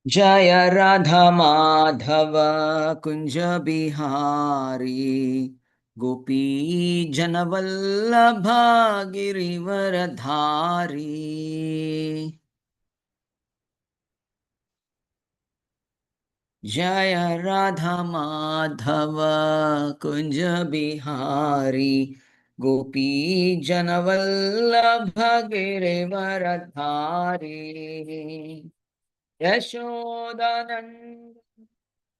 जय राधा माधव कुंज बिहारी गोपी जनवल्लभ गिरिवर धारी। जय राधा माधव कुंज बिहारी गोपी जनवल्लभ गिरिवर धारी। यशोदानंद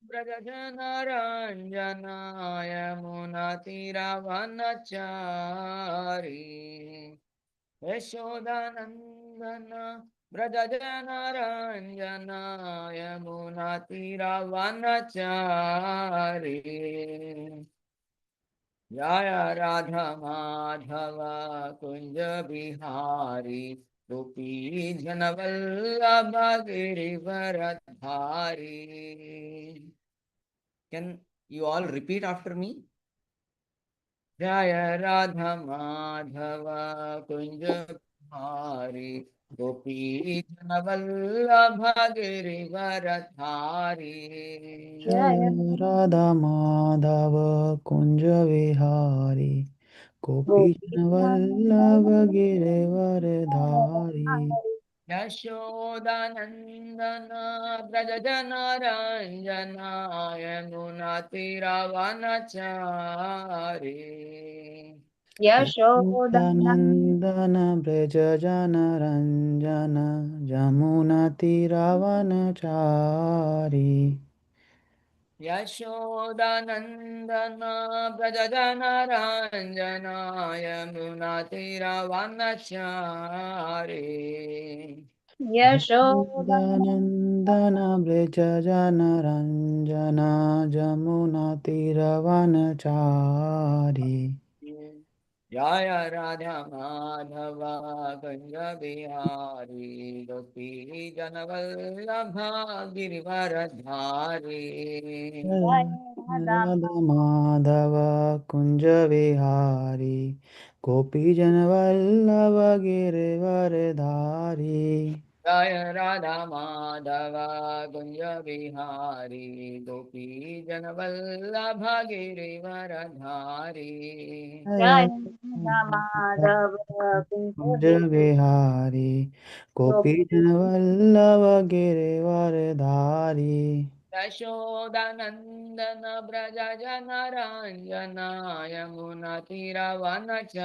व्रज जनरंजनाय मुनतिरवनचारी। यशोदानंदन व्रज जनरंजनाय मुनतिरवनचारी। जय राधा माधव कुंज बिहारी गोपी जनवल्लभ गिरिवर धारी। Can you all repeat after me? जय राधा माधव कुंज बिहारी गोपी जनवल्लभ गिरिवर धारी। जय राधा माधव कुंज विहारी गोपी वल्लभ गिरिवर धारी। यशोदानंदन व्रज जनरंजनाय मुनतिरवनचारी। यशोदानन्दन व्रज जनरञ्जन जमुना तीरवनचारी। यशोदानंदन व्रज जनरंजनाय मुनतिरवनचारी। यशोदानन्दन व्रज जनरञ्जन जमुना तीरवनचारी। जय राधा माधव कुंज बिहारी गोपी जनवल्लभ गिरिवर धारी। राधा माधव कुंज विहारी गोपी जन वल्लभ गिरिवर धारी। जय राधा माधव कुंज बिहारी गोपी जनवल्लभ गिरिवर धारी। जय कुंज विहारी गोपी जन वल्लभ गिरिवर धारी। यशोदानंदन व्रज जनरंजना यमुना तीरवनचारी।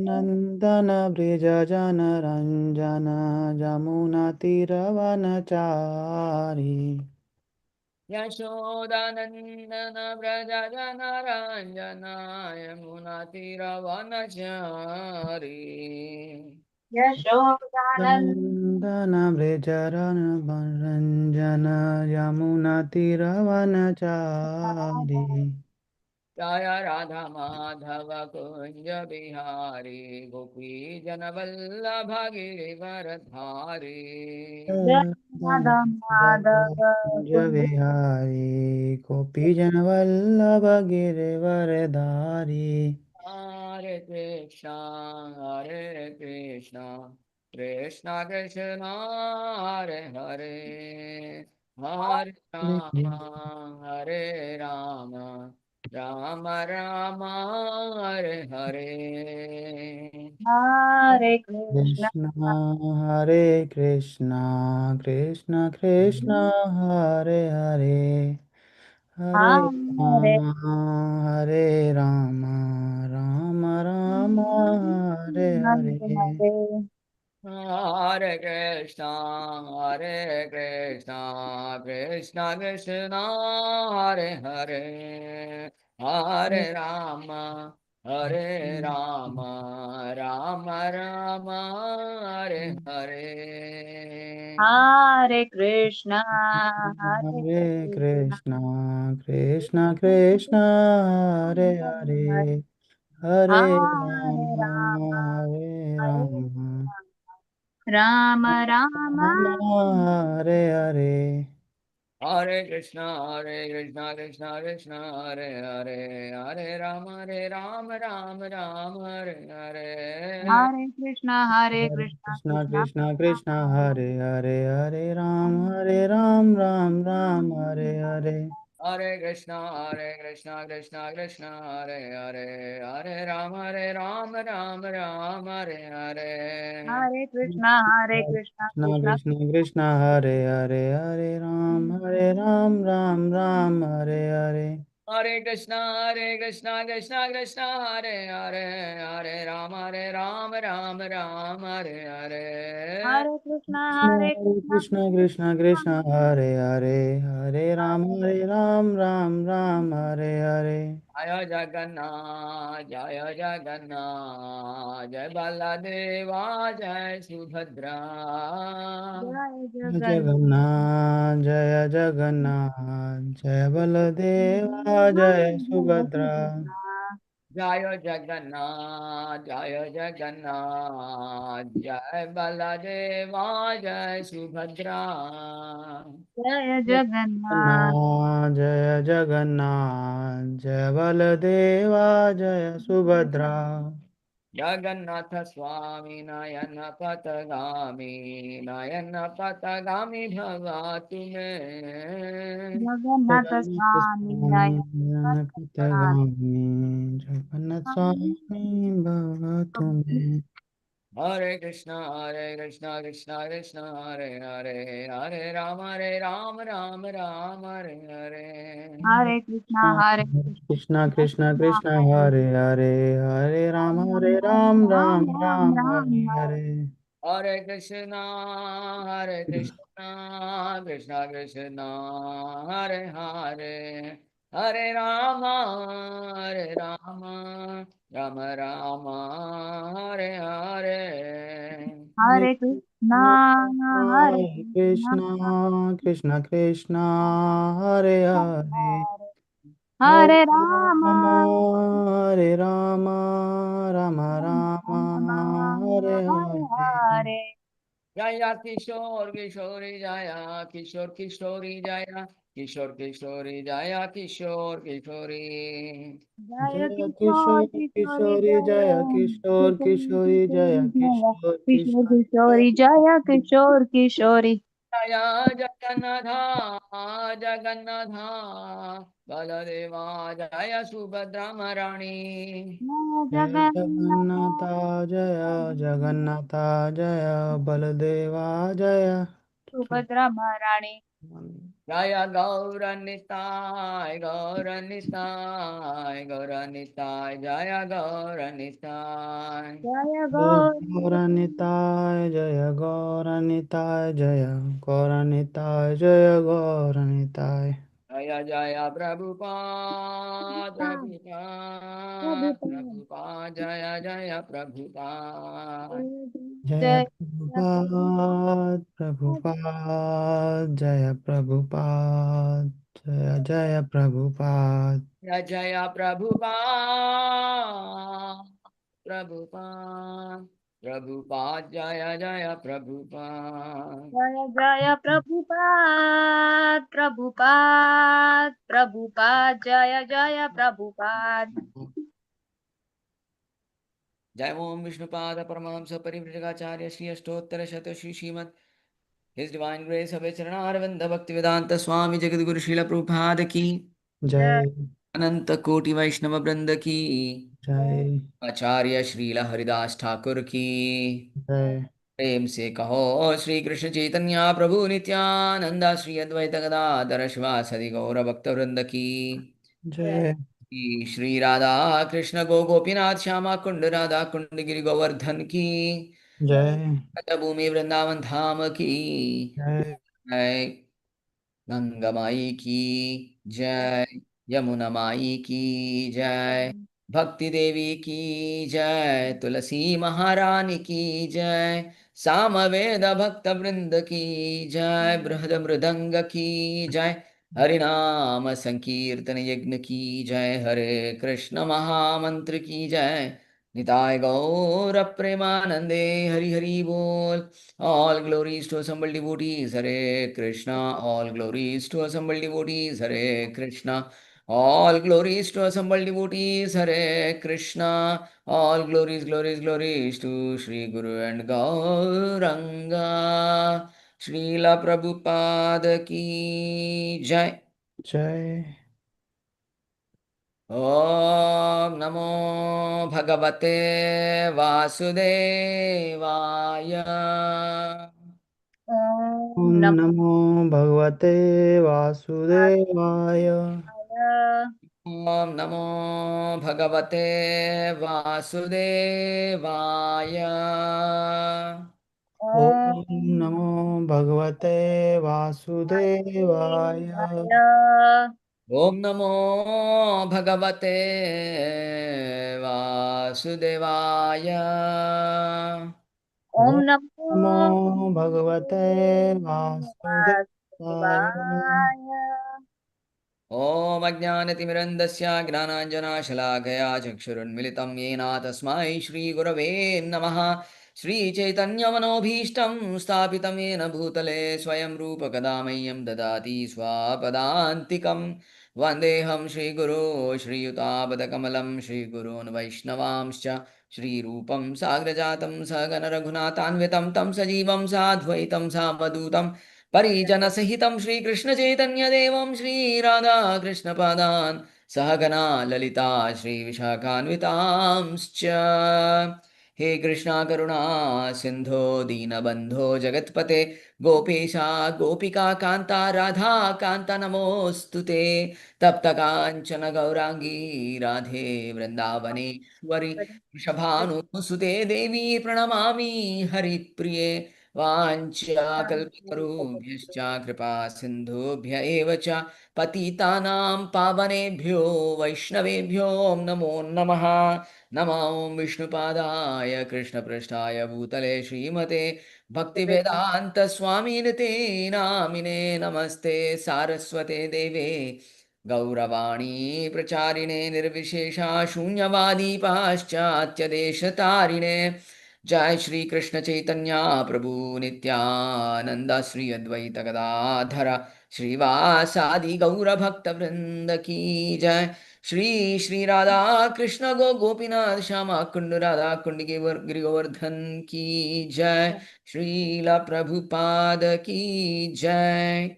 नंदन ब्रिज जन रंजन जमुना तीरवनचारी। यशोदानंदन व्रज जनरंजना यमुना तीरवनचारी। नंदन ब्रिज रंजन यमुना तीरवनचारी। जय राधा माधव कुंज बिहारी गोपी जनवल्लभ गिरिवर धारी। कुंज विहारी गोपी जन वल्लभ गिरिवर धारी। हरे कृष्णा कृष्ण कृष्ण हरे हरे हरे राम हरे राम राम राम हरे हरे। हरे Krishna Krishna Krishna Hare Hare Hare Hare Ram Ram Ram Hare Hare. Hare Krishna, Krishna Krishna, Hare Hare, Hare Rama, Hare Rama, Rama Rama, Hare Hare. हरे कृष्णा हरे कृष्णा कृष्ण कृष्ण हरे हरे हरे Hare राम Rama, हरे Hare Ram Ram Ram Ram Hare Hare. Hare Krishna, Krishna Krishna, Hare Rama, Rama Rama, Hare. Hare Krishna, Krishna Krishna, Hare Hare, Hare Ram, Ram Ram, Hare Hare. Hare Krishna, Krishna Krishna, Hare Rama, Rama Rama, Hare. Hare Krishna, Krishna Krishna, Hare Hare, Hare Ram, Ram Ram, Hare Hare. Hare Krishna, Krishna Krishna, Hare Rama, Rama Rama, Hare. Hare Krishna, Krishna Krishna, Hare Hare, Hare Ram, Ram Ram, Hare Hare. Jaya Jagannath, Jai Baladeva, Jai Subhadra. Jai Jagannath, Jai Baladeva, Jai Subhadra. Jaya Jagannath, Jaya Jagannath, Jai Baladeva, Jai Subhadra. Jai Jagannath, Jai Baladeva, Jai Subhadra. Jagannatha Swami Nayana Patagami Nayana Patagami Bhavatu Me. Jagannath Swami, Janakatagami, Jagannath Swami, Bhavatume. Hare Krishna, Krishna Krishna, Hare Hare Rama, Rama Rama, Hare Hare. Krishna, Krishna Krishna, Hare Hare, Hare Ram, Ram, Hare Hare. Hare Krishna, Krishna Krishna, Hare Hare, Hare Rama, Rama Rama, Hare Hare. Hare Krishna, Krishna Krishna, Hare Hare. Hare Rama, Rama Rama, Hare Hare. Jaya Kishore Kishori Jaya Kishore Kishori Jaya Kishore Kishori Jaya Kishore Kishori. Jaya Kishore Kishori, Jaya Kishore Kishori, Jaya Kishore Kishori, Jaya Jaya Jagannatha Jagannatha Baladeva Jaya Subhadra Marani. Jaya Jagannatha, Jaya Jagannatha, Jaya Baladeva, Jaya. Jaya Gauranitai Gauranitai Gauranitai Jaya Gauranitai. Jaya Gauranitai, Jaya Gauranitai, Jaya Gauranitai, Jaya Gauranitai. Jaya Jaya Prabhupada Prabhupada Prabhupada Jaya Jaya Prabhupada. Jaya Prabhupada, Prabhupada, Jaya Prabhupada, Jaya Jaya Prabhupada. Jaya Jaya Prabhupada Prabhupada Prabhupada Jaya Jaya Prabhupada. जय ओम विष्णुपाद परमहंस परिव्राजकाचार्य श्री अष्टोत्तर शत Shri Shrimad His Divine Grace of Charanarvinda Bhaktivedanta Swami Jagadguru Srila Prabhupada की जय अनंत कोटि वैष्णव वृंद की जय आचार्य श्रील हरिदास ठाकुर की जय प्रेम से कहो श्री कृष्ण चैतन्य प्रभु नित्यानंदा श्री अद्वैत गदाधर शिवासदि गौर भक्त वृंद की जय श्री राधा कृष्ण गोपीनाथ श्यामा कुंड राधा कुंड गिरि गोवर्धन की जय भूमि वृंदावन धाम की जय जय। गंगा माई की जय। यमुना माई की जय। भक्ति देवी की जय। तुलसी महारानी की जय। सामवेद भक्त वृंद की जय। बृहद मृदंग की जय। हरिनाम संकीर्तन यज्ञ की जय। हरे कृष्ण महामंत्र की जय। Nitai Gaura Premanande Hari Hari Bol. All glories to assembled devotees, Hare Krishna. All glories to assembled devotees, Hare Krishna. All glories to assembled devotees, Hare Krishna. All glories, glories, glories to Sri Guru and Gauranga. Srila Prabhupada ki jai. जय। ॐ नमो भगवते वासुदेवाय। ॐ ॐ नमो नमो भगवते वासुदेवाय। नारायणाय। ॐ नमो भगवते वासुदेवाय। ॐ ॐ नमो भगवते वासुदेवाय। वासुदेवाय। ॐ नमो भगवते वासुदेवाय। ॐ ॐ नमो नमो भगवते वासुदेवाय। वासुदेवाय। ॐ अज्ञानतिमिरन्दस्य ज्ञानाञ्जनाशलाकया चक्षुरुन्मिलितं येन तस्मै श्रीगुरवे नमः। श्रीचैतन्यमनोभीष्टं स्थापितं येन भूतले स्वयं रूपकदा मह्यं ददाति स्वापदान्तिकं। वन्देऽहं श्रीगुरो श्रीयुतापदकमलं श्रीगुरून् वैष्णवांश्च श्रीरूपं साग्रजातं सहगणरघुनाथान्वितं तं सजीवं साद्वैतं सावधूतं परिजनसहितं श्रीकृष्णचैतन्यदेवं श्रीराधाकृष्णपादान् सहगना ललिता श्रीविशाखान्वितांश्च। हे कृष्णा करुणा सिन्धो दीनबन्धो जगत्पते गोपेशा गोपिका कान्ता राधा कान्ता नमोऽस्तु ते। तप्तकाञ्चन गौराङ्गी राधे वृन्दावनेश्वरि वृषभानुसुते देवी प्रणमामि हरिप्रिये। वाञ्छाकल्पतरुभ्यश्च कृपा सिन्धुभ्य एव च पतितानां पावनेभ्यो वैष्णवेभ्यो नमो नमः। नमो विष्णुपादाय कृष्णपृष्ठाय भूतले श्रीमते भक्तिवेदान्तस्वामिनिते नामिने नमस्ते सारस्वते देवे गौरवाणी प्रचारिणे निर्विशेषा शून्यवादी पाश्चात्यदेशतारिणे। जय श्री कृष्ण चैतन्य प्रभु नित्यानंद श्री अद्वैत गदाधर श्रीवासादि गौर भक्त वृंद की जय। श्री श्री राधा कृष्ण गोपीनाथ श्यामा कुंड राधा कुंड गिरिवर्धन की जय। श्रीला प्रभुपाद की जय।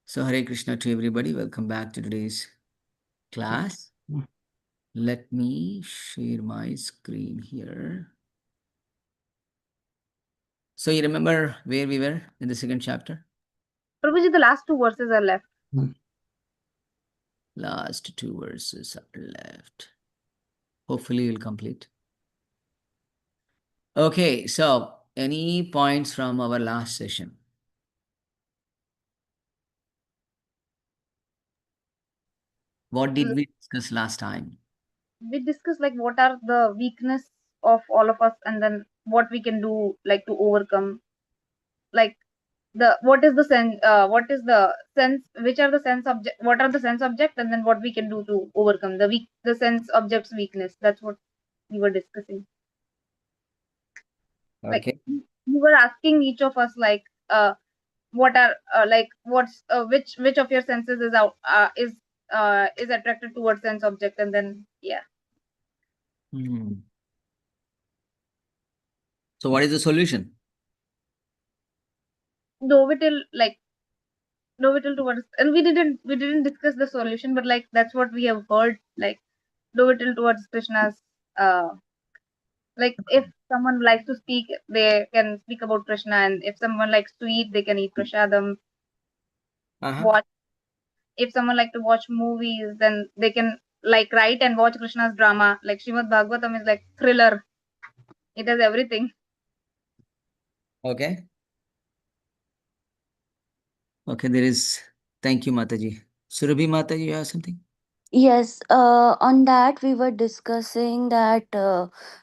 So Hare Krishna to everybody. Welcome back to today's class. Let me share my screen here. So you remember where we were in the second chapter? Prabhuji, the last two verses are left. Last two verses are left. Hopefully you'll complete. Okay, so any points from our last session? What did we discuss last time? We discussed like what are the weakness of all of us, and then what we can do like to overcome. Like the what is the sense? What is the sense? Which are the sense object? What are the sense object, and then what we can do to overcome the sense object's weakness. That's what we were discussing. Like Okay. you were asking each of us like what are like what's which of your senses is out is attracted towards sense object, and then yeah. Hmm. So what is the solution? Dovital like Dovital towards, and we didn't discuss the solution, but like that's what we have heard, like Dovital towards Krishna's uh like if someone likes to speak, they can speak about Krishna, and if someone likes to eat, they can eat prasadam. Uh-huh. Watch, if someone like to watch movies, then they can like write and watch Krishna's drama. Like Srimad Bhagavatam is like thriller. It has everything. Okay. Okay, there is. Thank you, Mataji. Surabhi Mataji, you have something? Yes, on that we were discussing that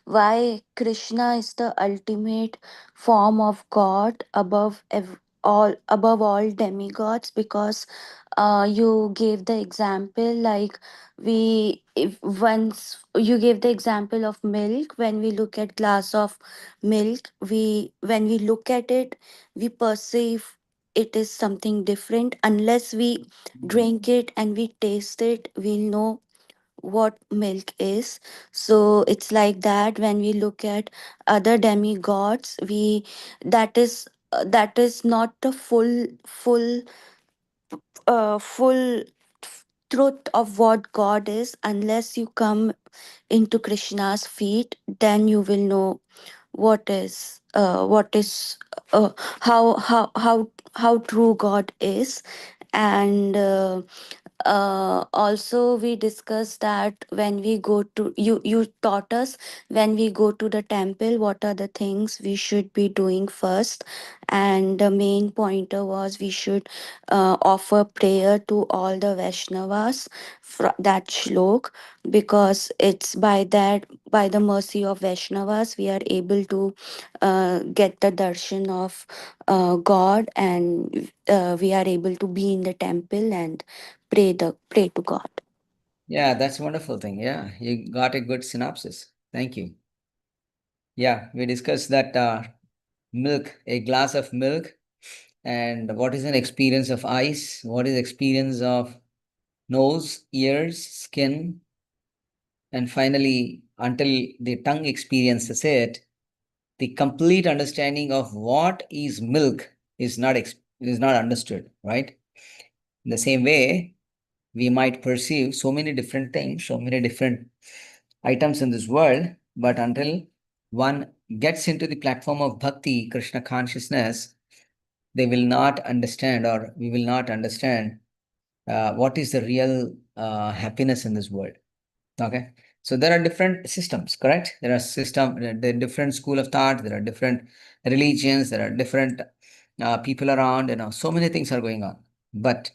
why Krishna is the ultimate form of God above all demigods, because you gave the example, like, we if once you gave the example of milk. When we look at glass of milk, we when we look at it, we perceive it is something different. Unless we drink it and we taste it, we'll know what milk is. So it's like that. When we look at other demigods, we that is not the full truth of what God is. Unless you come into Krishna's feet, then you will know what is uh, how true God is. And also we discussed that when we go to you taught us, when we go to the temple, what are the things we should be doing first. And the main pointer was we should offer prayer to all the Vaishnavas, that shlok, because it's by that, by the mercy of Vaishnavas, we are able to get the darshan of God, and we are able to be in the temple and pray to God. Yeah, that's a wonderful thing. Yeah, you got a good synopsis. Thank you. Yeah, we discussed that milk, a glass of milk, and what is an experience of eyes, what is experience of nose, ears, skin, and finally, until the tongue experiences it, the complete understanding of what is milk is not understood, right? In the same way, we might perceive so many different things, so many different items in this world, but until one gets into the platform of bhakti, Krishna consciousness, they will not understand, or we will not understand what is the real happiness in this world. Okay, so there are different systems, correct? There are there are different school of thought, there are different religions, there are different people around, so many things are going on. But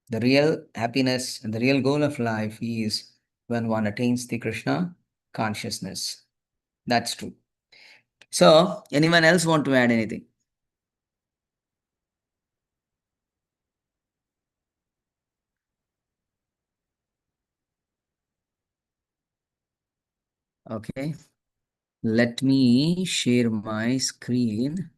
the real happiness and the real goal of life is when one attains the Krishna consciousness. That's true. So, anyone else want to add anything? Okay, let me share my screen.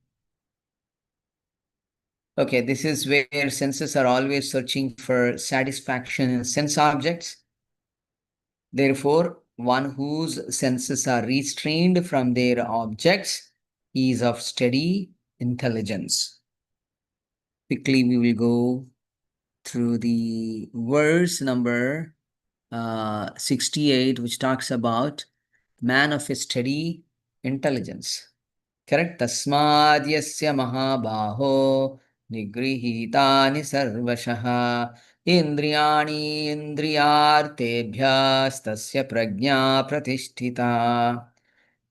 Okay, this is where senses are always searching for satisfaction in sense objects. Therefore, one whose senses are restrained from their objects is of steady intelligence. Quickly, we will go through the verse number 68, which talks about man of a steady intelligence. Correct? Tasmadyasya mahabaho nigrihitani sarvashah indriyani indriyartebhyastasya prajna pratisthita.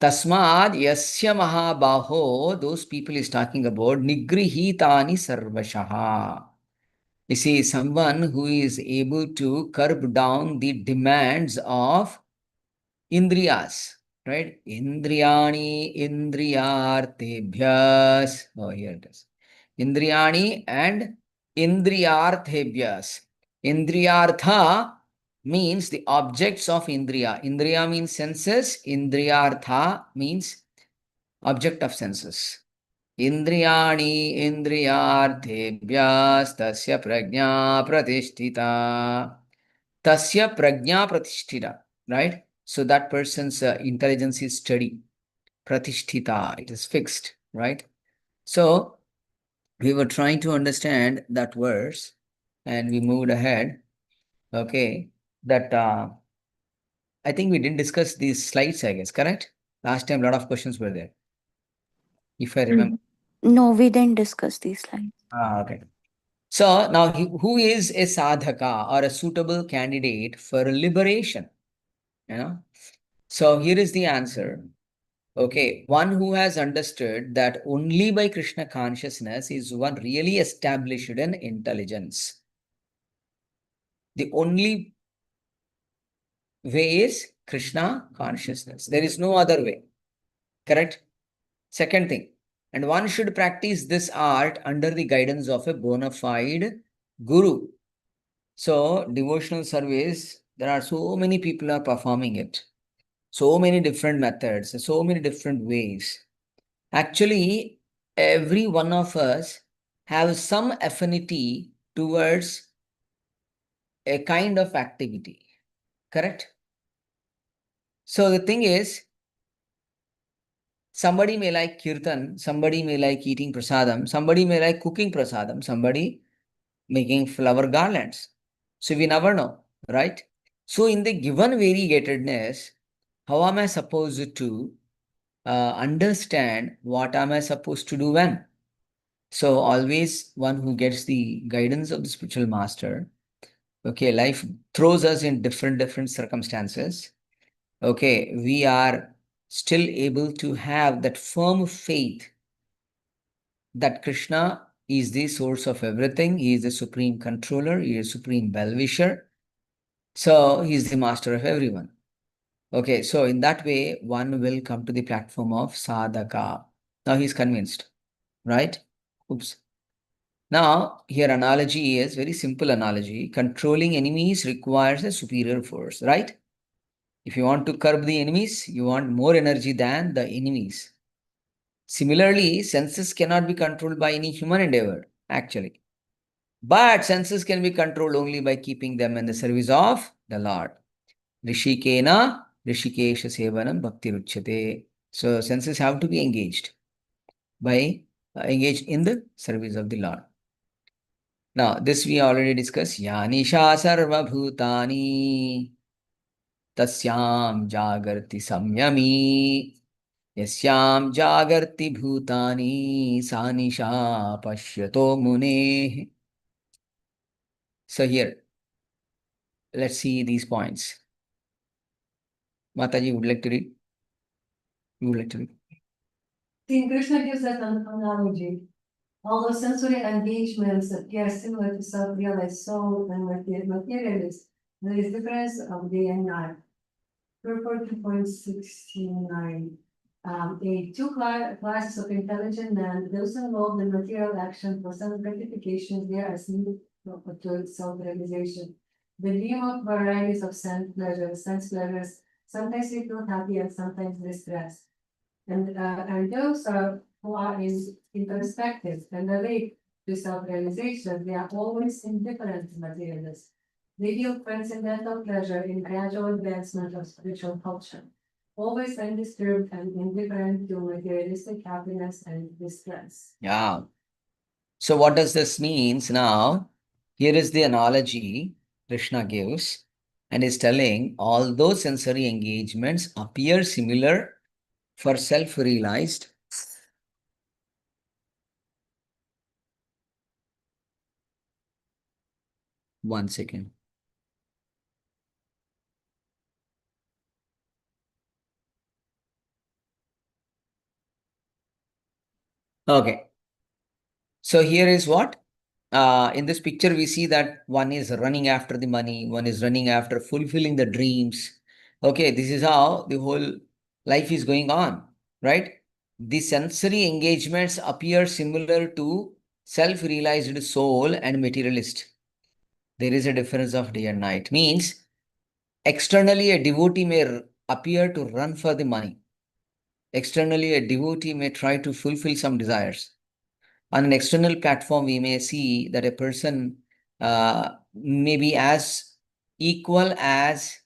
Tasmad yasya mahabaho, those people is talking about nigrihitani sarvashah. You see, someone who is able to curb down the demands of Indriyas, right? Indriyani, Indriyartebhyas. Oh, here it is. Indriyani and Indriyarthebhyas. Indriyartha means the objects of Indriya. Indriya means senses. Indriyartha means object of senses. Indriyani Indriyarthebhyas tasya prajna pratishtita. Tasya prajna pratishtita, right? So that person's intelligence is steady. Pratishtita, it is fixed, right? So we were trying to understand that verse and we moved ahead. Okay, that I think we didn't discuss these slides, I guess, correct? Last time, a lot of questions were there, if I remember. No, we didn't discuss these lines. Okay. So now, who is a sadhaka or a suitable candidate for liberation? You know. So here is the answer. Okay, one who has understood that only by Krishna consciousness is one really established in intelligence. The only way is Krishna consciousness. There is no other way. Correct? Second thing, And one should practice this art under the guidance of a bona fide guru. So, devotional service, there are so many people are performing it. So many different methods, so many different ways. Actually, every one of us have some affinity towards a kind of activity. Correct? So the thing is, somebody may like kirtan, somebody may like eating prasadam, somebody may like cooking prasadam, somebody making flower garlands. So we never know, right? So in the given variegatedness, how am I supposed to understand what am I supposed to do when? So always one who gets the guidance of the spiritual master, okay, life throws us in different circumstances. Okay, we are still able to have that firm faith that Krishna is the source of everything. He is the supreme controller. He is supreme well-wisher. So he is the master of everyone. Okay, so in that way, one will come to the platform of sadhaka. Now he's convinced, right? Oops. Now, here analogy is very simple analogy. Controlling enemies requires a superior force, right? If you want to curb the enemies, you want more energy than the enemies. Similarly, senses cannot be controlled by any human endeavor, actually. But senses can be controlled only by keeping them in the service of the Lord. Rishikena, Rishikesha Sevanam Bhakti Ruchyate. So senses have to be engaged in the service of the Lord. Now, this we already discussed. Yanisha sarva bhutani tasyam jagarti samyami yasyam jagarti bhutani sanisha pashyato mune. So here, let's see these points. Mataji, would like to read? You would like to read? See, Krishna gives that analogy. Although sensory engagements appear similar to self-realized soul and materialists, there is difference of day and night. Purport 2.69. Classes of intelligent men, those involved in material action for self-gratification, they are seen to self-realization. The dream of varieties of sense pleasures, sometimes we feel happy and sometimes distressed. And those who are introspective and awake to self-realization, they are always indifferent to materialists. They feel transcendental pleasure in gradual advancement of spiritual culture, always undisturbed and indifferent to materialistic happiness and distress. Yeah. So what does this means now? Here is the analogy Krishna gives and is telling although sensory engagements appear similar for self-realized, one second. Okay. So here is what? In this picture, we see that one is running after the money, one is running after fulfilling the dreams. Okay, this is how the whole life is going on, right? The sensory engagements appear similar to self-realized soul and materialist. There is a difference of day and night. Means externally a devotee may appear to run for the money. Externally, a devotee may try to fulfill some desires. On an external platform, we may see that a person may be as equal as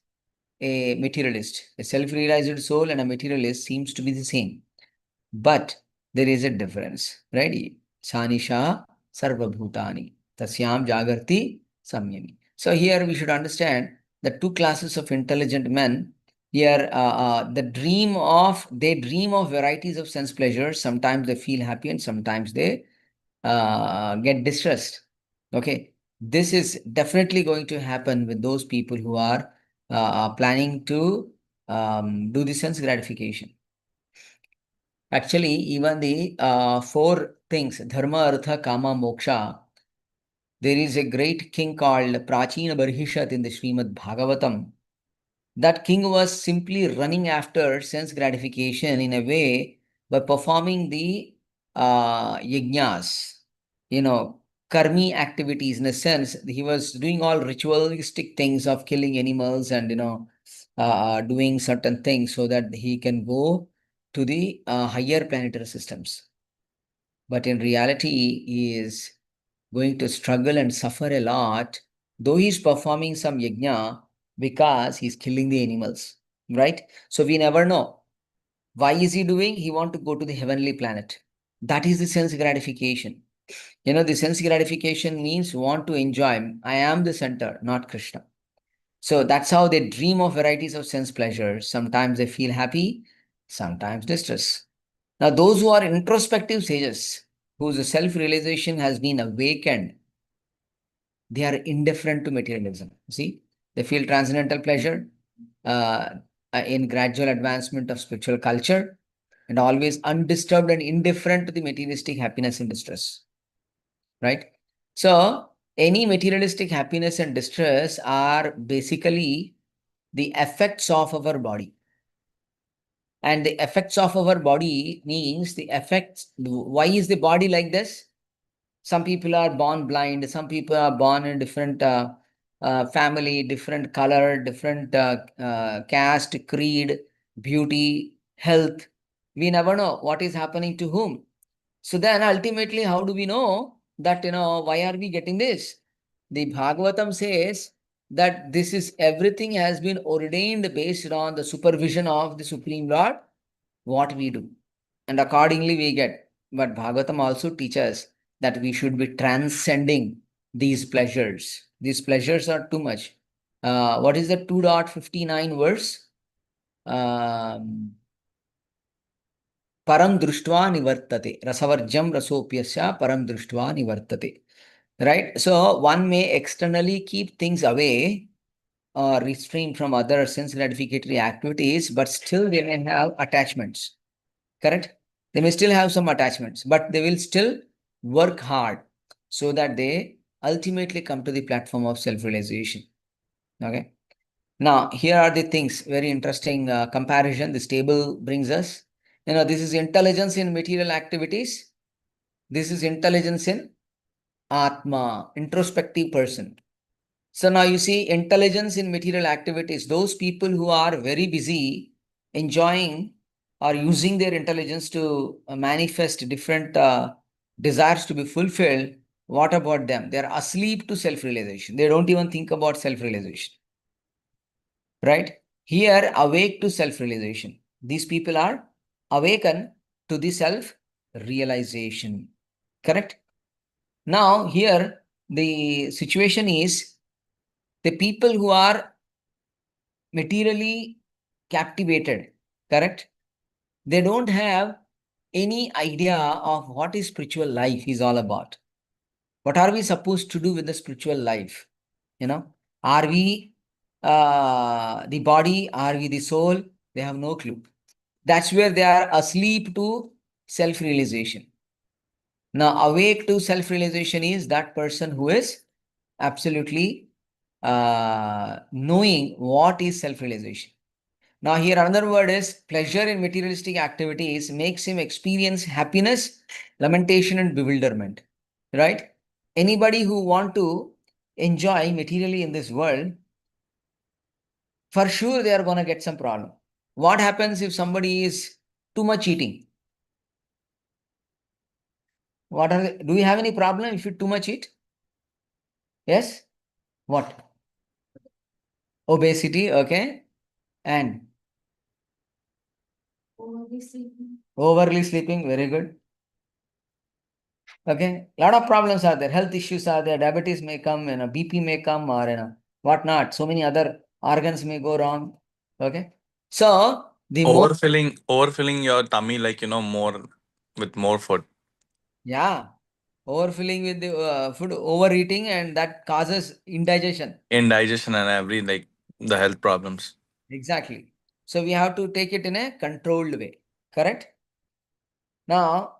a materialist. A self-realized soul and a materialist seems to be the same. But there is a difference, right? Sanisha sarva bhutani tasyam jagarti samyami. So here we should understand the two classes of intelligent men. Here, they dream of varieties of sense pleasures. Sometimes they feel happy and sometimes they get distressed. Okay, this is definitely going to happen with those people who are planning to do the sense gratification. Actually, even the four things, dharma, artha, kama, moksha, there is a great king called Prachina Barhishat in the Srimad Bhagavatam. That king was simply running after sense gratification in a way by performing the yajnas, karmi activities. In a sense, he was doing all ritualistic things of killing animals and, doing certain things so that he can go to the higher planetary systems. But in reality, he is going to struggle and suffer a lot, though he's performing some yajna because he's killing the animals, right? So we never know. Why is he doing? He want to go to the heavenly planet. That is the sense gratification. The sense gratification means want to enjoy. I am the center, not Krishna. So that's how they dream of varieties of sense pleasures. Sometimes they feel happy, sometimes distress. Now, those who are introspective sages, whose self-realization has been awakened, they are indifferent to materialism. See, they feel transcendental pleasure uh, in gradual advancement of spiritual culture and always undisturbed and indifferent to the materialistic happiness and distress, right? So, any materialistic happiness and distress are basically the effects of our body. And the effects of our body means the effects. Why is the body like this? Some people are born blind. Some people are born in different family, different color, different caste, creed, beauty, health. We never know what is happening to whom. So then ultimately, how do we know that, why are we getting this? The Bhagavatam says that this is everything has been ordained based on the supervision of the Supreme Lord, what we do. And accordingly we get. But Bhagavatam also teaches that we should be transcending these pleasures. These pleasures are too much. What is the 2.59 verse? Param društva nivartate. Rasavarjam rasopyasya param društva nivartate. Right? So one may externally keep things away or restrain from other sense gratificatory activities, but still they may have attachments. Correct? They may still have some attachments, but they will still work hard so that they ultimately come to the platform of self-realization. Okay. Now, here are the things, very interesting comparison this table brings us. This is intelligence in material activities. This is intelligence in Atma, introspective person. So now you see intelligence in material activities, those people who are very busy enjoying or using their intelligence to manifest different desires to be fulfilled. What about them? They're asleep to self-realization. They don't even think about self-realization. Right? Here, awake to self-realization. These people are awakened to the self-realization. Correct? Now, here, the situation is the people who are materially captivated, correct? They don't have any idea of what is spiritual life is all about. What are we supposed to do with the spiritual life? Are we the body? Are we the soul? They have no clue. That's where they are asleep to self-realization. Now, awake to self-realization is that person who is absolutely knowing what is self-realization. Now, here another word is pleasure in materialistic activities makes him experience happiness, lamentation, and bewilderment. Right? Anybody who want to enjoy materially in this world, for sure they are going to get some problem. What happens if somebody is too much eating? Do we have any problem if you too much eat? Yes? What? Obesity, okay. And overly sleeping, very good. Okay. A lot of problems are there. Health issues are there. Diabetes may come, BP may come, or whatnot. So many other organs may go wrong. Okay. So the more overfilling your tummy, like more with more food. yeah, overfilling with the food, overeating, and that causes indigestion. Indigestion and every the health problems. Exactly. So we have to take it in a controlled way. Correct? Now,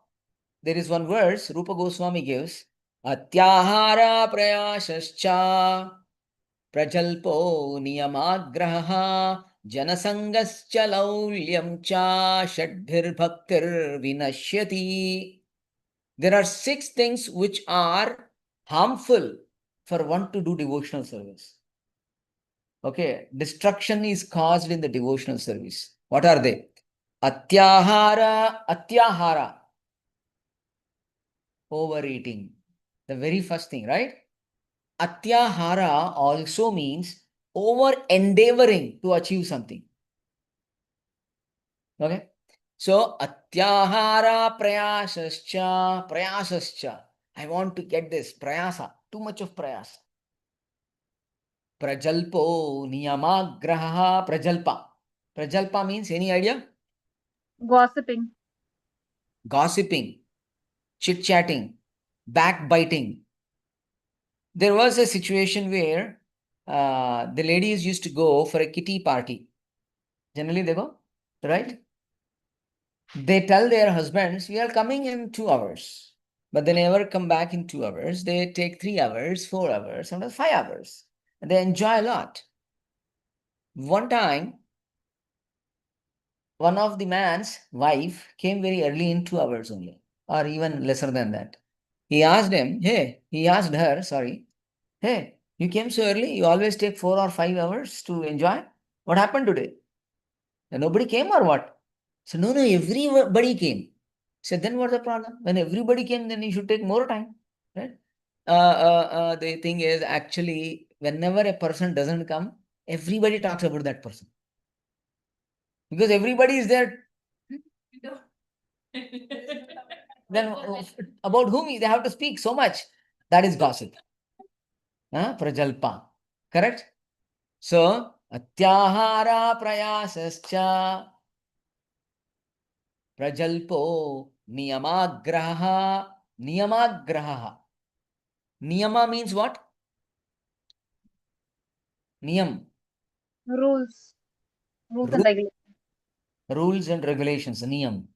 there is one verse Rupa Goswami gives, Atyahara prayasascha prajalpo niyamagraha janasangascha laulyam cha shadbhir bhaktir vinashyati. There are 6 things which are harmful for one to do devotional service. Okay, destruction is caused in the devotional service. What are they? Atyahara, overeating. The very first thing, right? Atyahara also means over endeavoring to achieve something. Okay, so atyahara prayasascha. I want to get this prayasa, too much of prayasa. Prajalpo niyamagraha prajalpa. Prajalpa means, any idea? Gossiping. Gossiping, chit-chatting, backbiting. There was a situation where the ladies used to go for a kitty party. Generally they go, right? They tell their husbands, we are coming in 2 hours. But they never come back in 2 hours. They take 3 hours, 4 hours, sometimes 5 hours. And they enjoy a lot. One time, one of the man's wife came very early in 2 hours only, or even lesser than that. He asked her, sorry, hey, you came so early, you always take 4 or 5 hours to enjoy. What happened today? And nobody came or what? So, no, everybody came. So then what's the problem? When everybody came, then you should take more time, right? The thing is, actually, whenever a person doesn't come, everybody talks about that person. Because everybody is there. Then about whom they have to speak so much. That is gossip. Prajalpa. Correct? So, atyahara prayasascha prajalpo niyamagraha. Niyamagraha. Niyama means what? Niyam. Rules and regulations. Rules and regulations. Niyam.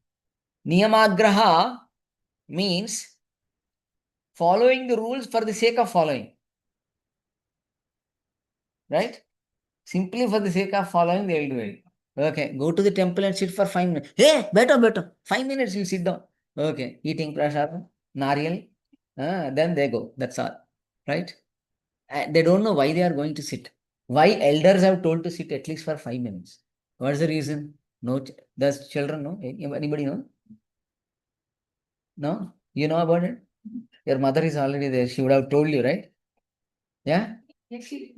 Niyamagraha means following the rules for the sake of following. Right? Simply for the sake of following, they will do it. Okay, go to the temple and sit for 5 minutes. Hey, better. 5 minutes you sit down. Okay, eating prasad, nariyal. Then they go. That's all. Right? They don't know why they are going to sit. Why elders have told to sit at least for 5 minutes. What's the reason? No, does children know? Anybody know? No? You know about it? Your mother is already there. She would have told you, right? Yeah? She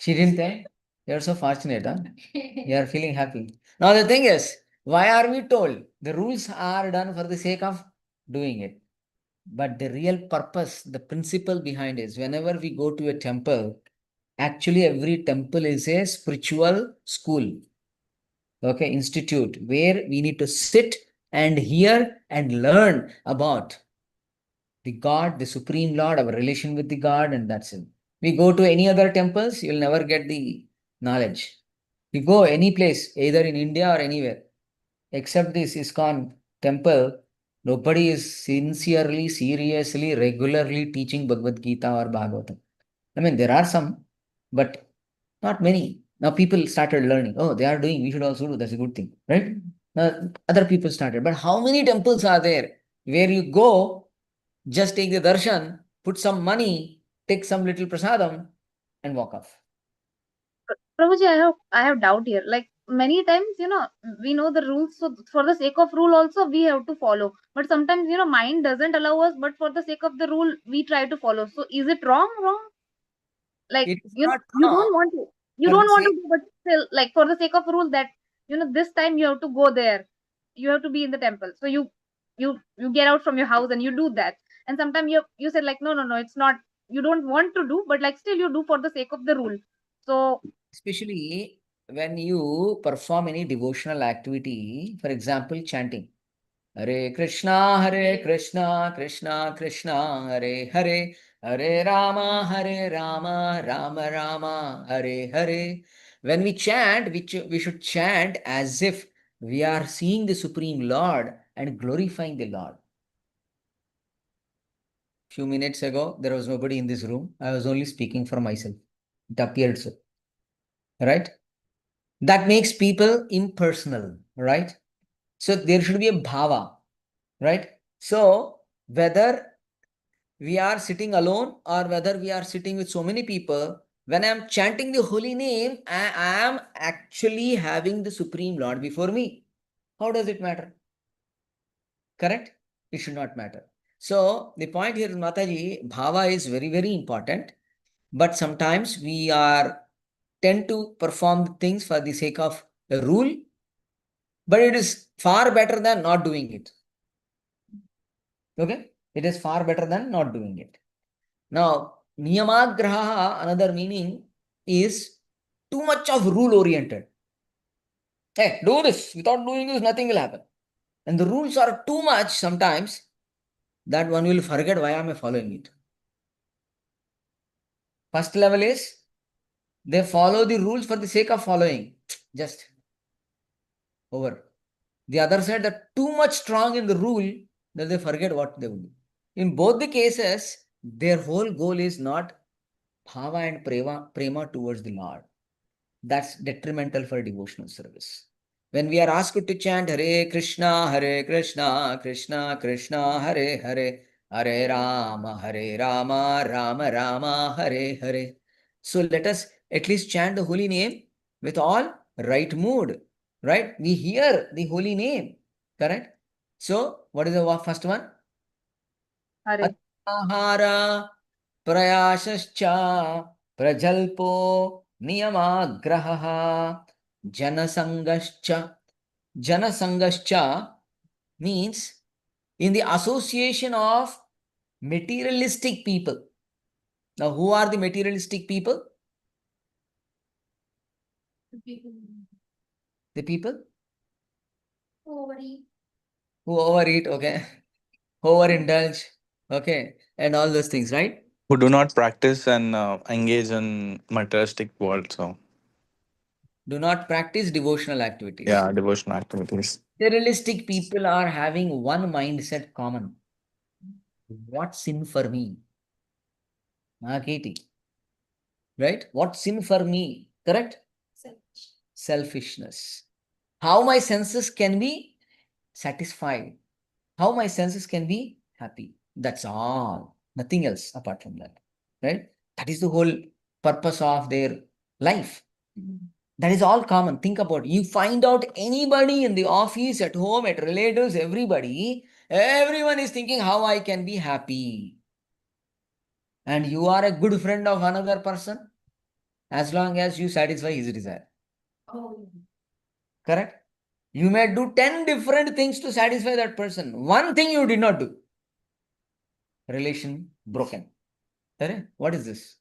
didn't tell? You're so fortunate, huh? You are feeling happy. Now the thing is, why are we told? The rules are done for the sake of doing it. But the real purpose, the principle behind is, whenever we go to a temple, actually every temple is a spiritual school. Okay, institute, where we need to sit and hear and learn about the God, the Supreme Lord, our relation with the God, and that's it. We go to any other temples, you'll never get the knowledge. You go any place, either in India or anywhere, except this ISKCON temple, nobody is sincerely, seriously, regularly teaching Bhagavad Gita or Bhagavatam. I mean, there are some, but not many. Now people started learning. Oh, they are doing, we should also do. That's a good thing, right? Now, other people started. But how many temples are there where you go, just take the darshan, put some money, take some little prasadam, and walk off? Prabhuji, I have doubt here. Like many times, we know the rules, so for the sake of rule also we have to follow. But sometimes, mind doesn't allow us, but for the sake of the rule, we try to follow. So is it wrong? Wrong? Like, It is not you wrong don't want to, for the sake. do, but still, like for the sake of rule that, this time you have to go there. You have to be in the temple. So you get out from your house and you do that. And sometimes you said like, no, it's not, you don't want to do, but like still you do for the sake of the rule. So Especially when you perform any devotional activity, for example, chanting. Hare Krishna, Krishna Krishna, Hare Hare, Hare Rama, Rama Rama, Hare Hare. When we chant, we should chant as if we are seeing the Supreme Lord and glorifying the Lord. Few minutes ago, there was nobody in this room. I was only speaking for myself. It appeared so. Right? That makes people impersonal, right? So there should be a bhava, right? So whether we are sitting alone or whether we are sitting with so many people, when I am chanting the holy name, I am actually having the Supreme Lord before me. How does it matter? Correct? It should not matter. So the point here is, Mataji, bhava is very, very important. But sometimes we tend to perform things for the sake of a rule, but it is far better than not doing it. Okay? It is far better than not doing it. Now, niyamagraha, another meaning is too much of rule oriented. Hey, do this. Without doing this, nothing will happen. And the rules are too much sometimes that one will forget why am I following it. First level is they follow the rules for the sake of following. Just over. The other side, they're too much strong in the rule that they forget what they will do. In both the cases, their whole goal is not bhava and prema towards the Lord. That's detrimental for devotional service. When we are asked to chant Hare Krishna, Krishna Krishna, Hare Hare, Hare Rama, Rama Rama, Hare Hare. So let us at least chant the holy name with all right mood, right? We hear the holy name, correct? So what is the first one? Hare. Ahara Prayasascha Prajalpo Niyamagraha Janasangascha. Janasangascha means in the association of materialistic people. Now, who are the materialistic people? The people who overeat, okay, overindulge, okay, and all those things, right? Who do not practice and engage in materialistic world. So Do not practice devotional activities. yeah, devotional activities. Materialistic people are having one mindset common. What's in for me? Katie. Right? What's in for me? Correct? Selfishness. How my senses can be satisfied. How my senses can be happy. That's all. Nothing else apart from that. Right? That is the whole purpose of their life. That is all common. Think about it. You find out anybody in the office, at home, at relatives, everybody, everyone is thinking how I can be happy. And you are a good friend of another person as long as you satisfy his desire. Correct? You may do 10 different things to satisfy that person. One thing you did not do. Relation broken. Correct? What is this?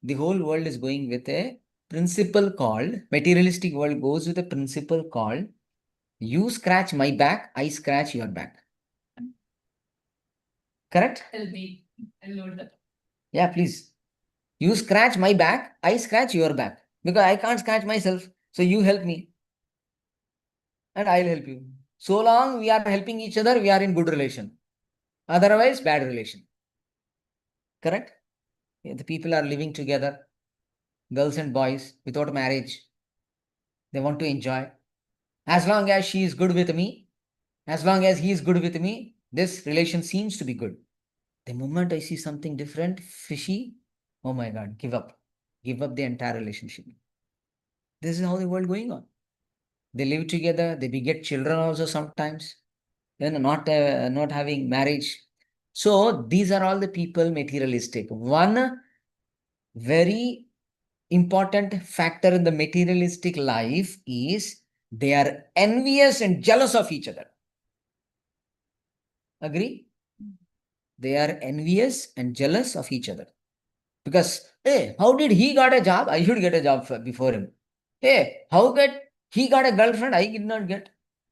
The whole world is going with a principle called, materialistic world goes with a principle called, you scratch my back, I scratch your back. Correct? Help me. I'll note that. Yeah, please. You scratch my back, I scratch your back. Because I can't scratch myself. So you help me. And I'll help you. So long we are helping each other, we are in good relation. Otherwise, bad relation. Correct? The people are living together, girls and boys, without marriage. They want to enjoy. As long as she is good with me, as long as he is good with me, this relation seems to be good. The moment I see something different, fishy, oh my God, give up. Give up the entire relationship. This is how the world going on. They live together, they beget children also sometimes, then not having marriage. So these are all the people materialistic. One very important factor in the materialistic life is they are envious and jealous of each other. Agree? They are envious and jealous of each other. Because, hey, how did he got a job? I should get a job before him. Hey, how get he got a girlfriend? I did not get.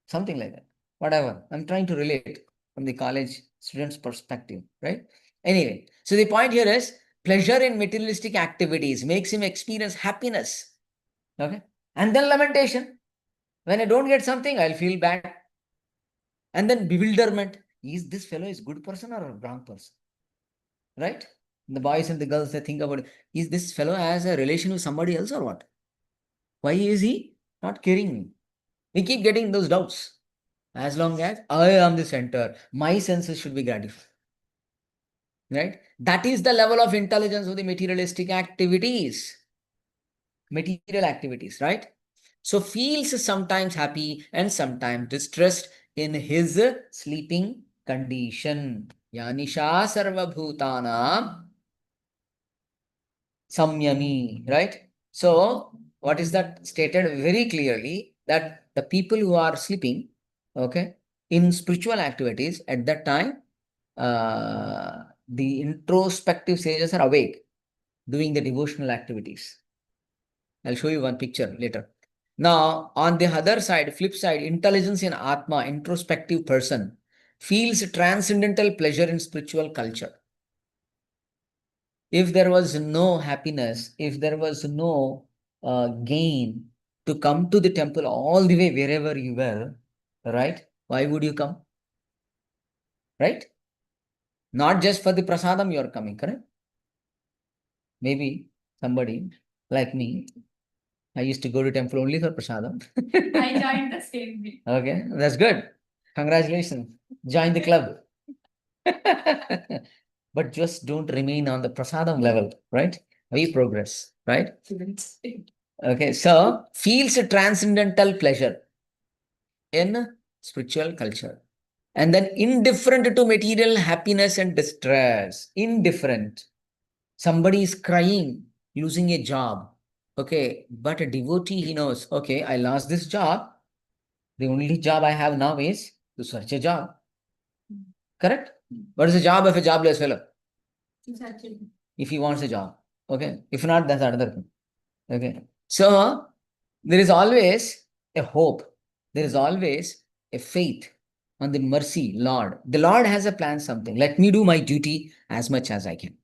Something like that. Whatever. I'm trying to relate from the college student's perspective, right? Anyway, so the point here is pleasure in materialistic activities makes him experience happiness. Okay. And then lamentation. When I don't get something, I'll feel bad. And then bewilderment. Is this fellow is good person or a wrong person? Right? The boys and the girls, they think about, is this fellow has a relation with somebody else or what? Why is he not caring me? We keep getting those doubts. As long as I am the center, my senses should be gratified. right? That is the level of intelligence of the materialistic activities, material activities, right? So feels sometimes happy and sometimes distressed in his sleeping condition. Yanisha sarva bhutanam samyami, right? So what is that stated very clearly, that the people who are sleeping, okay, in spiritual activities at that time, the introspective sages are awake doing the devotional activities. I'll show you one picture later. Now, on the other side, flip side, intelligence in Atma, introspective person, feels transcendental pleasure in spiritual culture. If there was no happiness, if there was no gain to come to the temple all the way wherever you were, right? Why would you come? Right? Not just for the prasadam you are coming, correct? Maybe somebody like me, I used to go to temple only for prasadam. I joined the same week. Okay, that's good. Congratulations. Join the club. But just don't remain on the prasadam level, right? We progress, right? Okay, so feels a transcendental pleasure in spiritual culture. And then indifferent to material happiness and distress. Indifferent. Somebody is crying, losing a job. Okay, but a devotee, he knows, okay, I lost this job. The only job I have now is to search a job. Correct? What is the job of a jobless fellow? If he wants a job. Okay. If not, that's another thing. Okay. So there is always a hope. There is always a faith on the mercy, Lord. The Lord has a plan something. Let me do my duty as much as I can.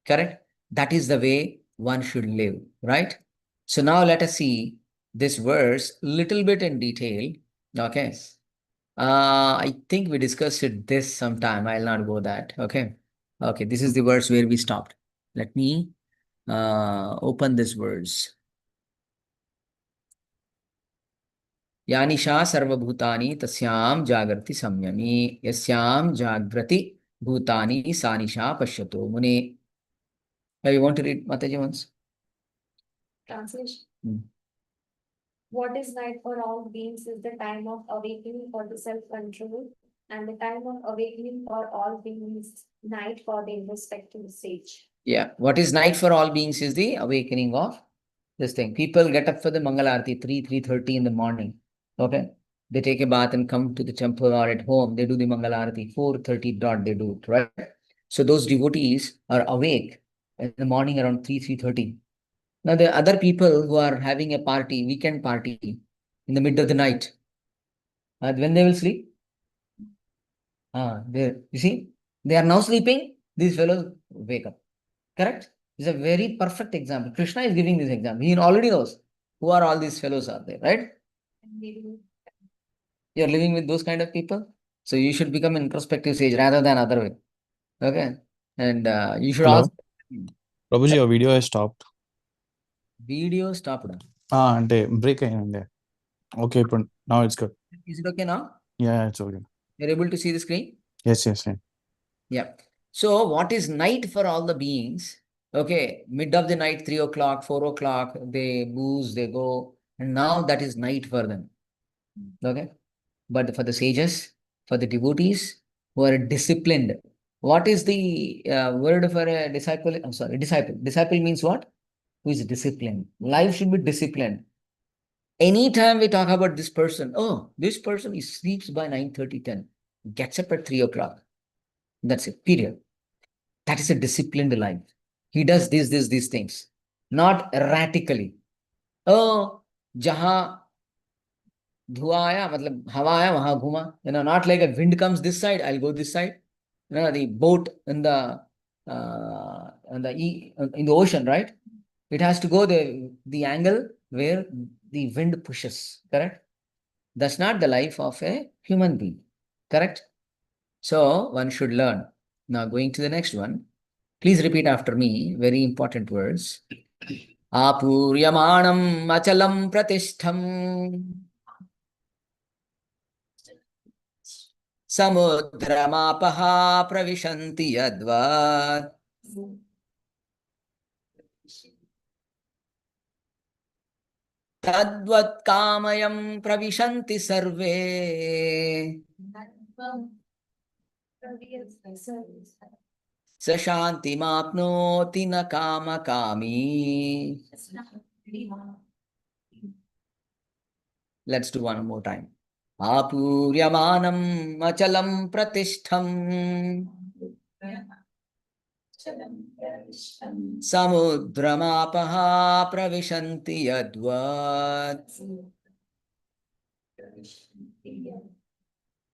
Correct? That is the way one should live, right? So now let us see this verse little bit in detail. Okay. I think we discussed it this sometime. I'll not go that. Okay. Okay. This is the verse where we stopped. Let me open this verse. यानिशा सर्वभूतानि तस्याम जागृति संयमी यस्याम जागृति भूतानि सा निशा पश्यतो मुने. You want to read Mataji once? Translation. What is night for all beings is the time of awakening for the self-control, and the time of awakening for all beings night for the introspective stage. Yeah. What is night for all beings is the awakening of this thing. People get up for the Mangalarti 3:30 in the morning. Okay. They take a bath and come to the temple or at home. They do the Mangalarti 4:30 dot. They do it, right? So those devotees are awake in the morning around 3:30. Now the other people who are having a party, weekend party in the middle of the night, when they will sleep? You see, they are now sleeping. These fellows wake up. Correct? It's a very perfect example. Krishna is giving this example. He already knows who are all these fellows are there, right? You're living with those kind of people. So you should become introspective sage rather than other way. Okay. And you should Hello, also Prabhuji, your video has stopped. video stopped. అంటే break అయ్యింది. Okay, ఇప్పుడు now it's good. Is it okay now? Yeah, it's okay. You're able to see the screen? Yes. Yeah. So what is night for all the beings? Okay, mid of the night, 3 o'clock, 4 o'clock, they booze, they go, and now that is night for them. Okay. But for the sages, for the devotees who are disciplined, what is the word for a disciple? I'm sorry, disciple. Disciple means what? Who is disciplined. Life should be disciplined. Anytime we talk about this person, oh, this person he sleeps by 9:30, 10, gets up at 3 o'clock. That's it, period. That is a disciplined life. He does these things, not erratically. Oh, jahan धुआं आया मतलब हवा आया वहां घूमा. Not like a wind comes this side, I'll go this side. The boat in the ocean, right? It has to go the angle where the wind pushes. Correct? That's not the life of a human being. Correct? So one should learn. Now going to the next one. Please repeat after me. Very important words. Apuryamanam achalam pratishtham समुद्रमापः प्रविशन्ति यद्वत् तद्वत् कामयं प्रविशन्ति सर्वे स शान्तिमाप्नोति न कामकामी. Let's do one more time. आपूर्यमानम् अचलं प्रतिष्ठम् समुद्रमापः प्रविशन्ति यद्वत्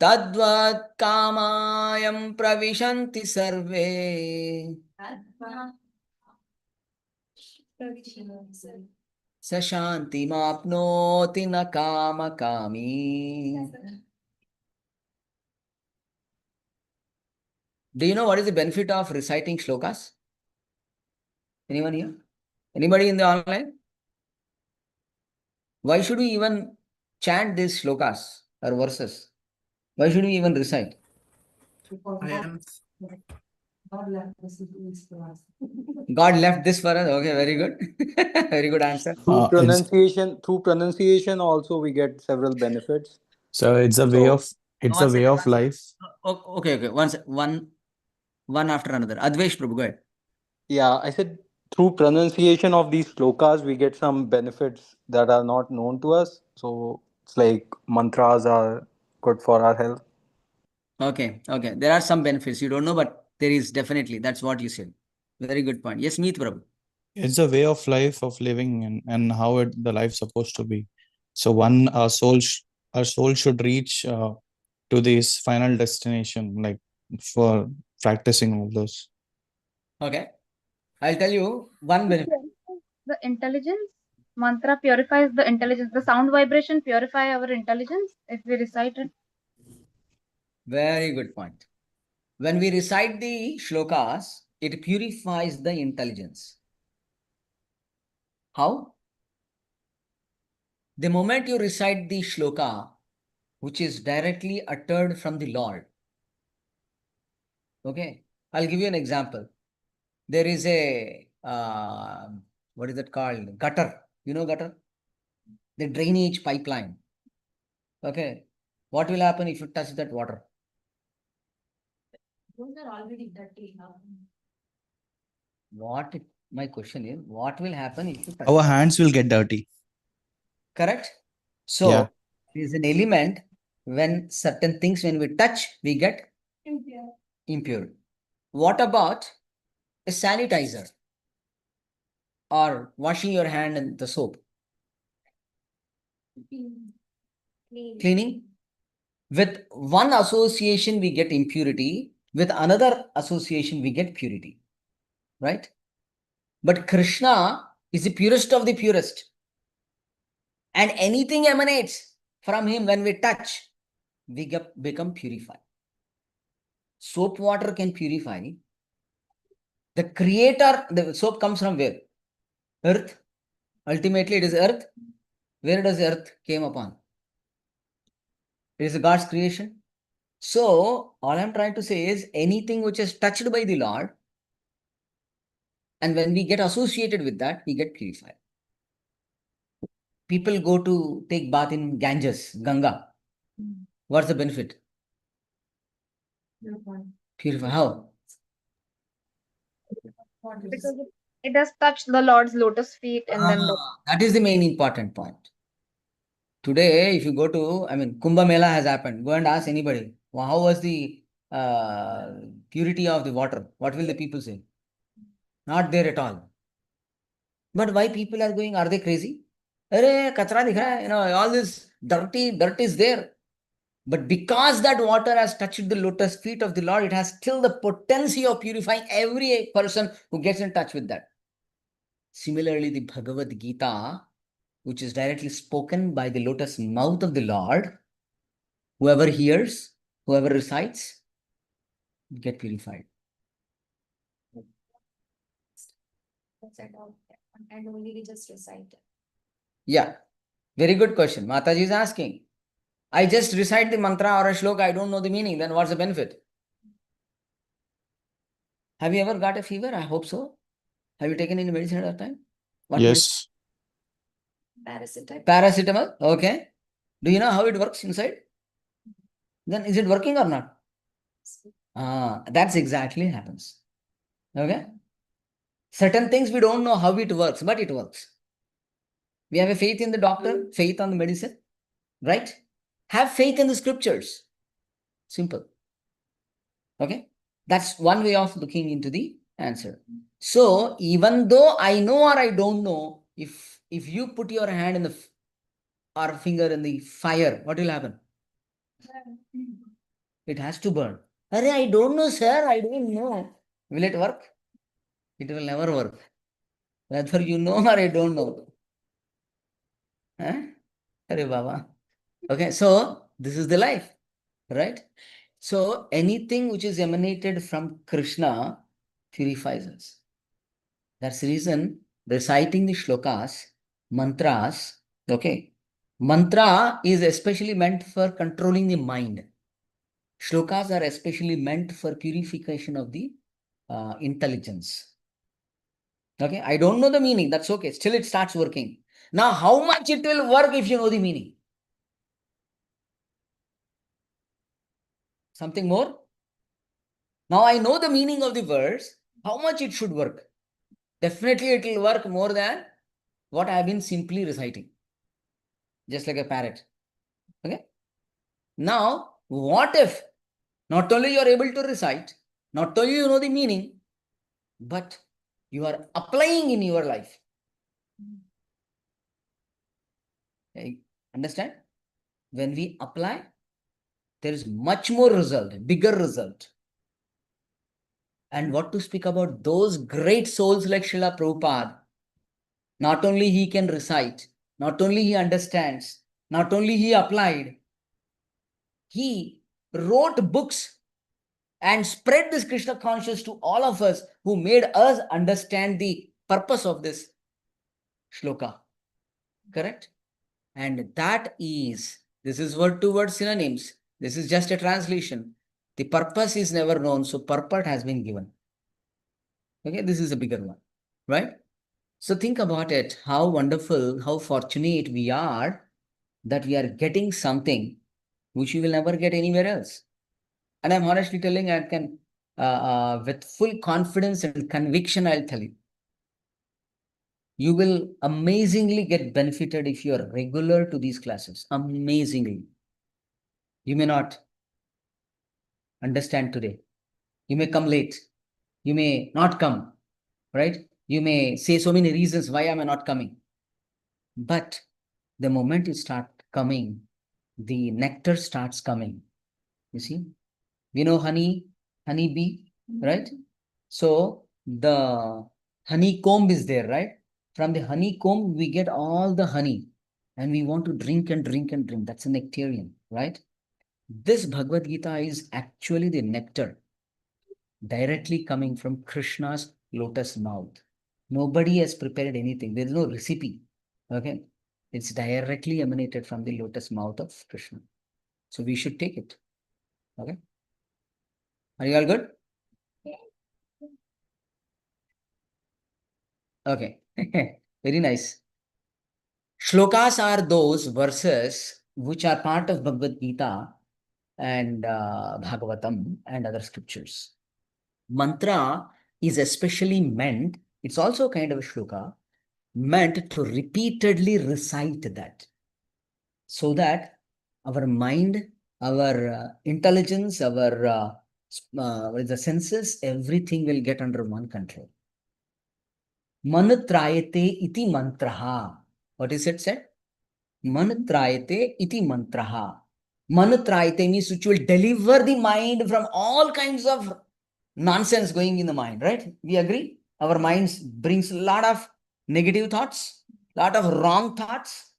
तद्वत् कामायं प्रविशन्ति सर्वे स शान्तिमाप्नोति न कामकामी. Do you know what is the benefit of reciting shlokas? Anyone here? Anybody in the online? Why should we even chant these shlokas or verses? Why should we even recite? I am God left this for us. God left this for us. Okay, very good. Very good answer. through pronunciation also we get several benefits. So it's a way of life. Okay. One after another. Advesh Prabhu, go ahead. Yeah, I said through pronunciation of these slokas we get some benefits that are not known to us. So it's like mantras are good for our health. Okay. There are some benefits you don't know, but there is definitely. That's what you said. Very good point. Yes, Meet Prabhu. It's a way of life of living and how the life's supposed to be. So our soul should reach to this final destination, like for practicing all those. Okay. I'll tell you one benefit. The intelligence mantra purifies the intelligence. The sound vibration purify our intelligence if we recite it. Very good point. When we recite the shlokas, it purifies the intelligence. How? The moment you recite the shloka, which is directly uttered from the Lord. Okay, I'll give you an example. There is a, what is it called? Gutter. You know gutter? The drainage pipeline. Okay. What will happen if you touch that water? Those are already dirty now. My question is, what will happen if you touch Our that? hands will get dirty. Correct? So, Yeah. there is an element when certain things, when we touch, we get impure. What about a sanitizer or washing your hand in the soap? Cleaning. With one association, we get impurity. With another association, we get purity. Right? But Krishna is the purest of the purest. And anything emanates from him when we touch, we become purified. Soap water can purify. The creator, the soap comes from where? Earth. Ultimately, it is earth. Where does earth came upon? It is God's creation. So, all I'm trying to say is anything which is touched by the Lord, and when we get associated with that, we get purified. People go to take bath in Ganges, Ganga. What's the benefit? Purify. How? Because it has touched the Lord's lotus feet and then that is the main important point. Today, if you go to, Kumbh Mela has happened. Go and ask anybody, well, how was the purity of the water? What will the people say? Not there at all. But why people are going? Are they crazy? Arey, kachra dikh raha hai. All this dirt is there. But because that water has touched the lotus feet of the Lord, it has still the potency of purifying every person who gets in touch with that. Similarly, the Bhagavad Gita, which is directly spoken by the lotus mouth of the Lord, whoever hears, whoever recites, get purified. That's it all. And only we just recite it. Yeah, very good question. Mataji is asking. I just recite the mantra or a shloka, I don't know the meaning, then what's the benefit? Have you ever got a fever? I hope so. Have you taken any medicine at that time? What medicine? Yes. Parasitic. Paracetamol? Okay. Do you know how it works inside? Then is it working or not? That's exactly happens. Okay. Certain things we don't know how it works, but it works. We have a faith in the doctor, faith on the medicine, right? Have faith in the scriptures. Simple. Okay. That's one way of looking into the answer. So even though I know or I don't know, if you put your hand in the or finger in the fire, what will happen? It has to burn. Arey, I don't know, sir. I don't know. Will it work? It will never work. Whether you know or I don't know. Huh? Arey Baba. Okay, so this is the life, right? So anything which is emanated from Krishna purifies us. That's the reason reciting the shlokas, mantras, okay. Mantra is especially meant for controlling the mind. Shlokas are especially meant for purification of the intelligence. Okay, I don't know the meaning. That's okay. Still, it starts working. Now, how much it will work if you know the meaning? Something more? Now, I know the meaning of the verse. How much it should work? Definitely, it will work more than what I have been simply reciting. Just like a parrot. Okay. Now, what if not only you are able to recite, not only you know the meaning, but you are applying in your life? Okay. Understand? When we apply, there is much more result, bigger result. And what to speak about those great souls like Srila Prabhupada? Not only he can recite, not only he understands, not only he applied, he wrote books and spread this Krishna consciousness to all of us, who made us understand the purpose of this shloka. Correct? And this is word to word synonyms. This is just a translation. The purpose is never known, so purport has been given. Okay, this is a bigger one, right? So think about it, how wonderful, how fortunate we are that we are getting something which we will never get anywhere else. And I'm honestly telling, I can, with full confidence and conviction, I'll tell you, you will amazingly get benefited if you are regular to these classes. Amazingly. You may not understand today. You may come late. You may not come, right? You may say so many reasons why am I not coming. But the moment you start coming, the nectar starts coming. You see, we know honey bee, right? So the honeycomb is there, right? From the honeycomb, we get all the honey and we want to drink and drink and drink. That's a nectarian, right? This Bhagavad Gita is actually the nectar directly coming from Krishna's lotus mouth. Nobody has prepared anything. There is no recipe. Okay. It's directly emanated from the lotus mouth of Krishna. So we should take it. Okay. Are you all good? Okay. Very nice. Shlokas are those verses which are part of Bhagavad Gita and Bhagavatam and other scriptures. Mantra is especially meant, it's also kind of a shloka, meant to repeatedly recite that, so that our mind, our intelligence, our the senses, everything will get under one control. Manatrayate iti mantraha. What is it said? Manatrayate iti mantraha. Manatrayate means which will deliver the mind from all kinds of nonsense going in the mind, right? We agree? Our minds brings a lot of negative thoughts, lot of wrong thoughts,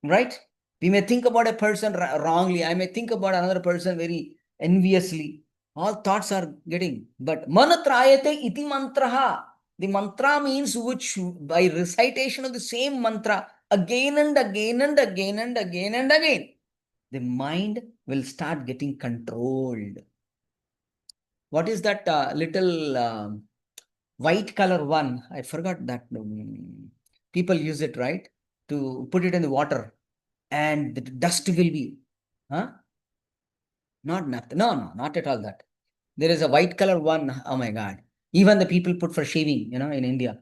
right? We may think about a person wrongly. I may think about another person very enviously. All thoughts are getting, but manatrayate iti mantraha. The mantra means which by recitation of the same mantra again and again and again and again and again. the mind will start getting controlled. What is that little white color one? I forgot that. People use it, right? To put it in the water and the dust will be, huh? Not naphtha. No, no, not at all that. There is a white color one. Oh my God. Even the people put for shaving, in India.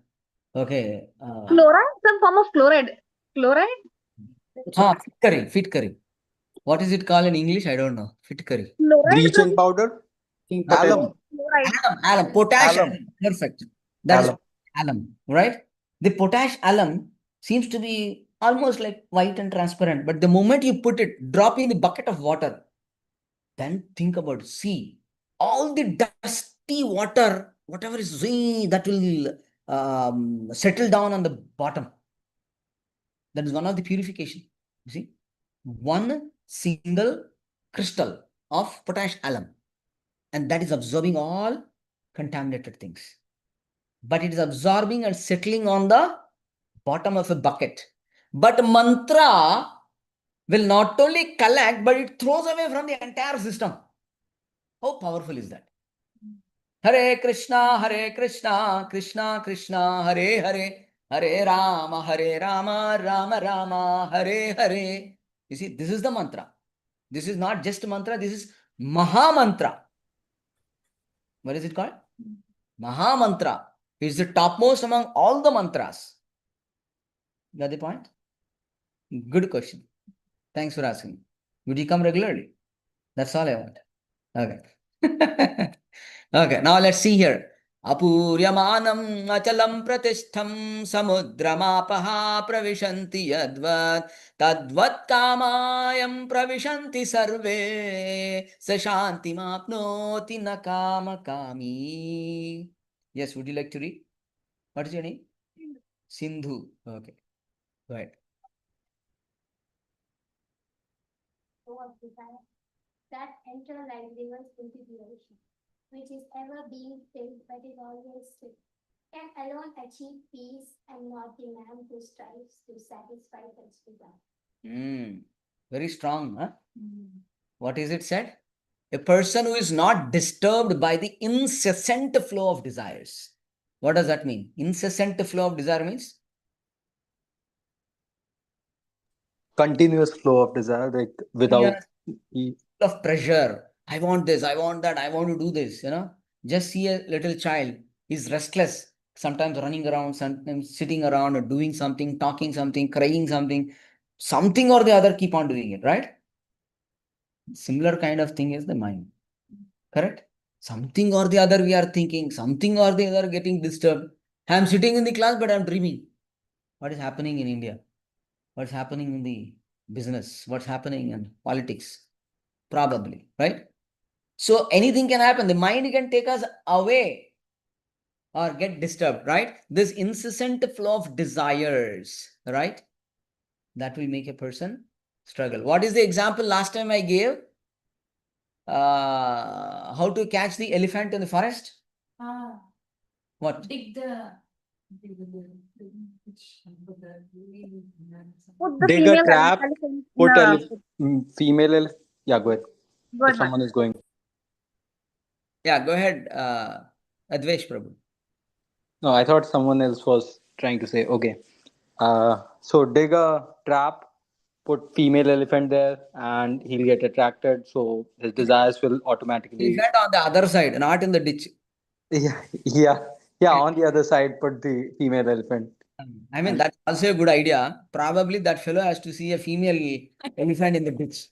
Okay. Chloride, some form of chloride. Chloride? Fit curry. What is it called in English? I don't know. Fit curry. Chloride is Bleaching a powder? no, Alum. chloride. Alum, potash Alum. alum. Perfect. That is Alum. alum, right? The potash alum seems to be almost like white and transparent, but the moment you put it, drop in the bucket of water, then think about, see, all the dusty water, whatever is that will settle down on the bottom. That is one of the purification. You see, one single crystal of potash alum, and that is absorbing all contaminated things. But it is absorbing and settling on the bottom of a bucket. But mantra will not only collect, but it throws away from the entire system. How powerful is that? Hare Krishna, Krishna Krishna, Hare Hare, Hare Rama, Rama Rama, Hare Hare. You see, this is the mantra. This is not just mantra, this is Maha Mantra. What is it called? Maha Mantra. It is the topmost among all the mantras. Got the point? Good question. Thanks for asking. Would you come regularly? That's all I want. Okay. Okay, now let's see here. Apuryamanam achalam pratishtham samudramapaha pravishanti yadvat tadvat kamayam pravishanti sarve sashanti mapnoti nakama kami. Yes, would you like to read? What is your name? Sindhu. Okay, go ahead. Of desire that enter like rivers into the ocean, which is ever being filled but is always still, can alone achieve peace and not the man who strives to satisfy such desire. Very strong, huh? What is it said? A person who is not disturbed by the incessant flow of desires. What does that mean? Incessant flow of desire means? Continuous flow of desire, like without. Of pressure. I want this, I want that, I want to do this, Just see a little child, he's restless, sometimes running around, sometimes sitting around or doing something, talking something, crying something or the other, keep on doing it, right? Similar kind of thing is the mind. Correct? Something or the other we are thinking, something or the other getting disturbed. I am sitting in the class, but I am dreaming. What is happening in India? What's happening in the business? What's happening in politics? Probably, right? So anything can happen. The mind can take us away or get disturbed, right? This incessant flow of desires, right? That will make a person struggle. What is the example last time I gave? How to catch the elephant in the forest? What? Dig the Put the Dig a female trap, elephant in put a female yeah, go ahead. good If someone is going. Yeah, go ahead, Advesh Prabhu. No, I thought someone else was trying to say, okay. So dig a trap, put female elephant there, and he'll get attracted. So his desires will automatically. Elephant on the other side, not in the ditch. Yeah. On the other side, put the female elephant. I mean, that's also a good idea. Probably that fellow has to see a female elephant in the ditch.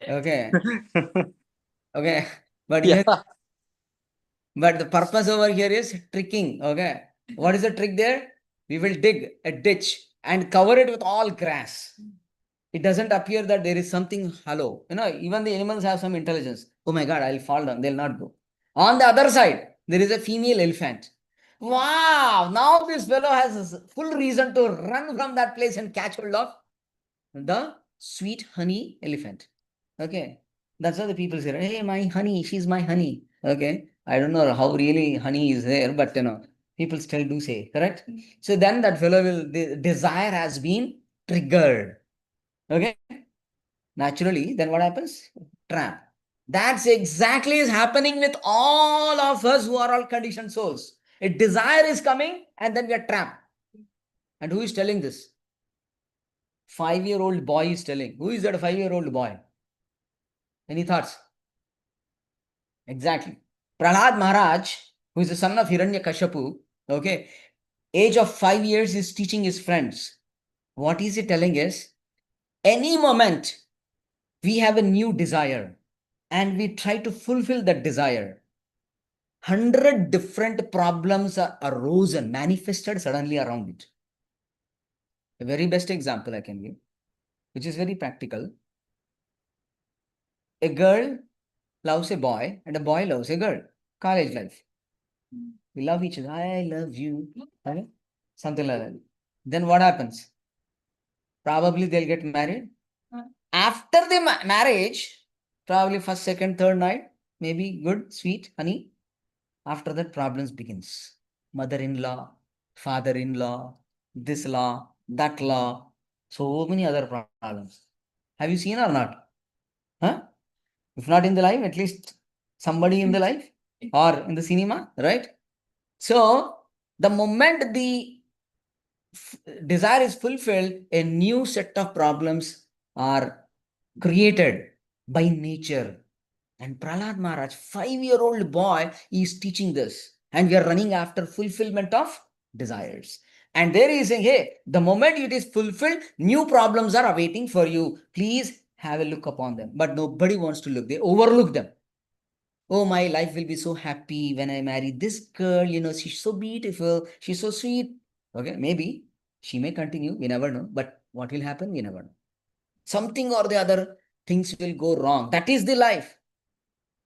Okay. Okay. But Yeah. but the purpose over here is tricking. Okay. What is the trick there? We will dig a ditch and cover it with all grass. It doesn't appear that there is something hollow. Even the animals have some intelligence. Oh my God, I'll fall down. They'll not go. On the other side, there is a female elephant. Wow, now this fellow has full reason to run from that place and catch hold of the sweet honey elephant. Okay. That's what the people say. Hey, my honey, she's my honey. Okay. I don't know how really honey is there, but people still do say, correct? So then that fellow the desire has been triggered. Okay. naturally, then what happens? Trap. That's exactly is happening with all of us who are all conditioned souls. A desire is coming and then we are trapped. And who is telling this? 5-year-old boy is telling. Who is that 5-year-old boy? Any thoughts? Exactly. Prahlad Maharaj, who is the son of Hiranyakashipu, okay, age of 5 years is teaching his friends. What is he telling is, any moment we have a new desire and we try to fulfill that desire, 100 different problems arose and manifested suddenly around it. The very best example I can give, which is very practical. A girl loves a boy and a boy loves a girl. College life. We love each other. I love you. Okay? Something like that. Then what happens? Probably they'll get married. After the marriage, probably first, second, third night, maybe good, sweet, honey. After that, problems begins. Mother-in-law, father-in-law, this law, that law, so many other problems. Have you seen or not? Huh? If not in the life, at least somebody in the life or in the cinema, right? So the moment the desire is fulfilled, a new set of problems are created by nature. And Prahlad Maharaj, 5-year-old boy, is teaching this. And we are running after fulfillment of desires. And there he is saying, hey, the moment it is fulfilled, new problems are awaiting for you. Please have a look upon them. But nobody wants to look. They overlook them. Oh, my life will be so happy when I marry this girl. You know, she's so beautiful. She's so sweet. Okay, maybe she may continue. We never know. But what will happen? We never know. Something or the other, things will go wrong. That is the life.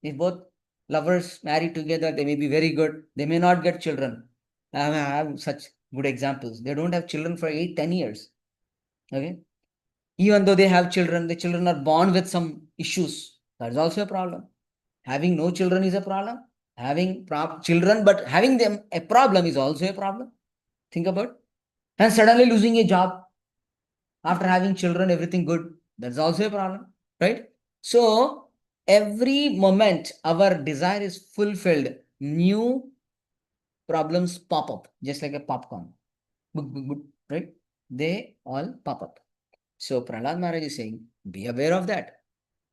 If both lovers marry together, they may be very good. They may not get children. I have such good examples. They don't have children for 8-10 years. Okay. Even though they have children, the children are born with some issues. That is also a problem. Having no children is a problem. Having children, but having them a problem is also a problem. Think about it. And suddenly losing a job after having children, everything good. That's also a problem, right? So every moment our desire is fulfilled, new problems pop up, just like a popcorn. Right? They all pop up. So Prahlad Maharaj is saying, be aware of that.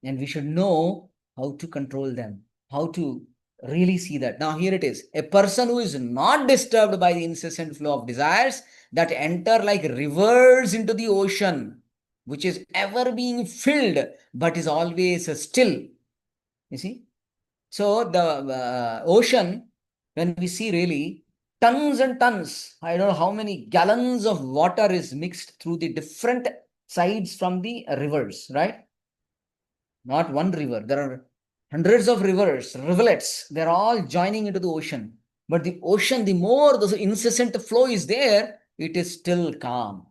And we should know how to control them, how to really see that. Now, here it is. A person who is not disturbed by the incessant flow of desires that enter like rivers into the ocean, which is ever being filled, but is always still. You see? So, the ocean, when we see really, tons and tons, I don't know how many gallons of water is mixed through the different sides from the rivers, right? Not one river. There are hundreds of rivers, rivulets. They're all joining into the ocean. But the ocean, the more the incessant flow is there, it is still calm.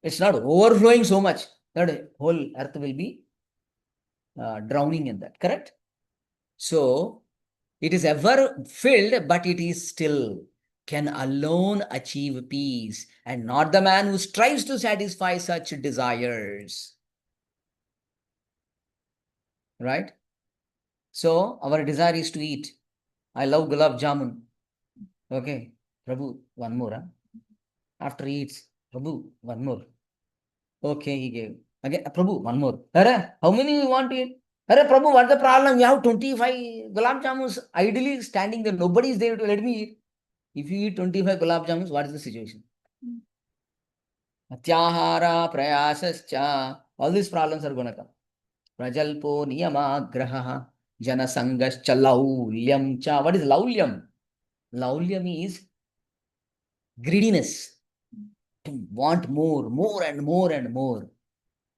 It's not overflowing so much that whole earth will be drowning in that. Correct? So, it is ever filled, but it is still. Can alone achieve peace, and not the man who strives to satisfy such desires. Right? So, our desire is to eat. I love gulab jamun. Okay, Prabhu, one more. Huh? After he eats, Prabhu, one more. Okay, he gave. Again, Prabhu, one more. Hare, how many you want to eat? Hare, Prabhu, what's the problem? We have 25 gulab jamuns ideally standing there. Nobody is there to let me eat. If you eat 25 gulab jamuns, what is the situation? Atyahara, prayasascha, all these problems are going to come. Prajalpo niyamagraha, janasangascha laulyam cha. What is laulyam? Laulyam is greediness. To want more and more and more,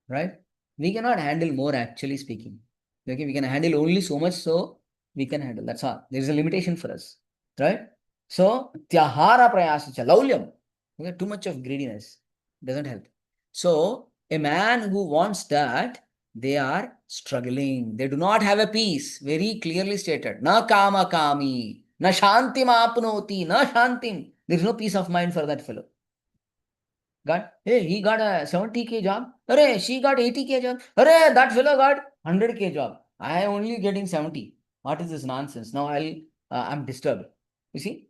right? We cannot handle more, actually speaking. Okay, we can handle only so much, so we can handle. That's all. There is a limitation for us, right? So, tyahara prayasa laulyam. Okay, too much of greediness doesn't help. So, a man who wants that, they are struggling. They do not have a peace. Very clearly stated. Na kama kami, na shantim apnoti, na shantim. There is no peace of mind for that fellow. He got a 70K job. Hooray, she got 80K job. Hooray, that fellow got 100K job. I am only getting 70. What is this nonsense? Now I'm disturbed. You see?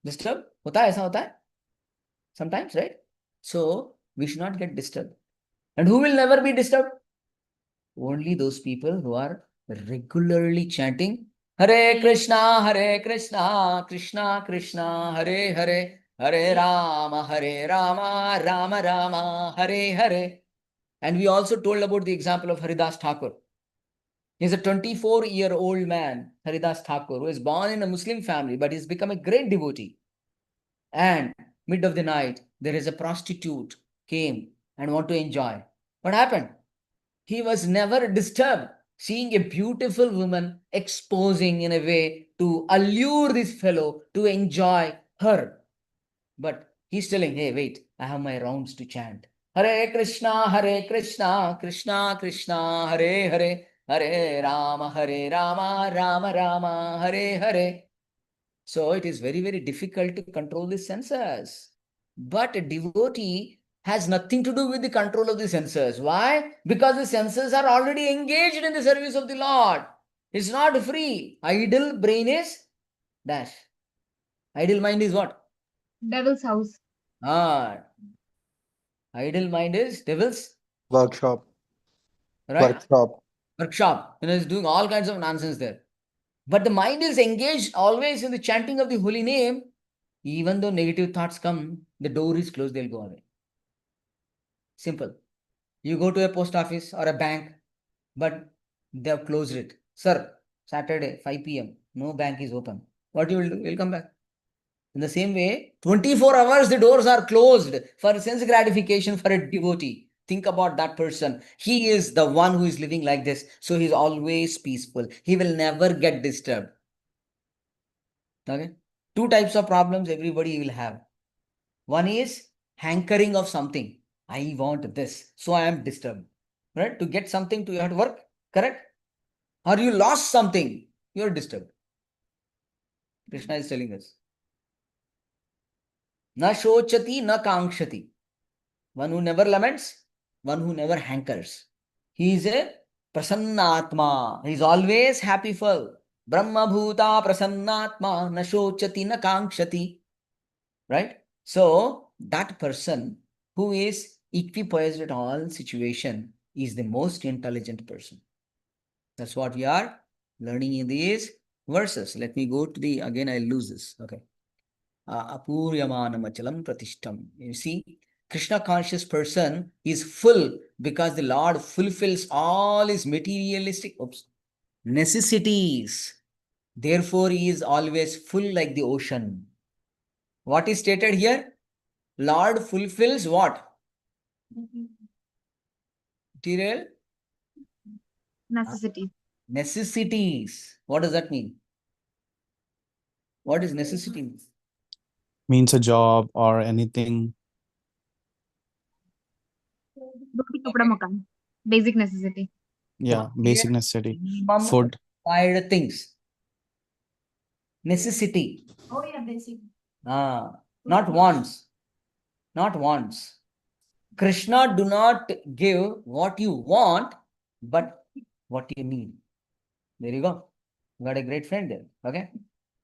Disturbed? होता है, ऐसा होता है? Sometimes, right? So we should not get disturbed. And who will never be disturbed? Only those people who are regularly chanting Hare Krishna, Krishna Krishna, Hare Hare, Hare Rama, Rama Rama, Hare Hare. And we also told about the example of Haridas Thakur. He's a 24-year-old man, Haridas Thakur, who is born in a Muslim family, but he's become a great devotee. And mid of the night, there is a prostitute came and want to enjoy. What happened? He was never disturbed seeing a beautiful woman exposing in a way to allure this fellow to enjoy her. But he's telling, hey, wait, I have my rounds to chant. Hare Krishna, Krishna Krishna, Hare Hare, Hare Rama, Rama Rama, Hare Hare. So it is very, very difficult to control the senses. But a devotee has nothing to do with the control of the senses. Why? Because the senses are already engaged in the service of the Lord. It's not free. Idle brain is dash. Idle mind is what? Devil's house. Idle mind is devil's Workshop. right Workshop. workshop. It's doing all kinds of nonsense there. But the mind is engaged always in the chanting of the holy name. Even though negative thoughts come, the door is closed, they'll go away. Simple. You go to a post office or a bank, but they have closed it. Sir, Saturday, 5 p.m., no bank is open. What you will do? You'll come back. In the same way, 24 hours the doors are closed for sense gratification for a devotee. Think about that person. He is the one who is living like this. So he's always peaceful. He will never get disturbed. Okay? Two types of problems everybody will have. One is hankering of something. I want this, so I am disturbed. Right? To get something, you have to work. Correct? Or you lost something, you are disturbed. Krishna is telling us. Na shochati, na kankshati. One who never laments, one who never hankers. He is a prasannatma. He is always happyful. Brahma bhuta prasannatma, na shochati, na kankshati. Right? So that person who is equipoised at all situation is the most intelligent person. That's what we are learning in these verses. Let me go to the, again I'll lose this. Okay. Apuryamanam achalam pratishtam. You see, Krishna conscious person is full because the Lord fulfills all his materialistic necessities. Therefore, he is always full like the ocean. What is stated here? Lord fulfills what? Material? Necessity. Necessities. What does that mean? What is necessity? Means a job or anything. Roti, kapda, makan. Basic necessity. Yeah, basic necessity. Minimum Food. required things. Necessity. Oh yeah, basic. Not wants. Not wants. Krishna do not give what you want, but what you need. There you go. You got a great friend there. Okay.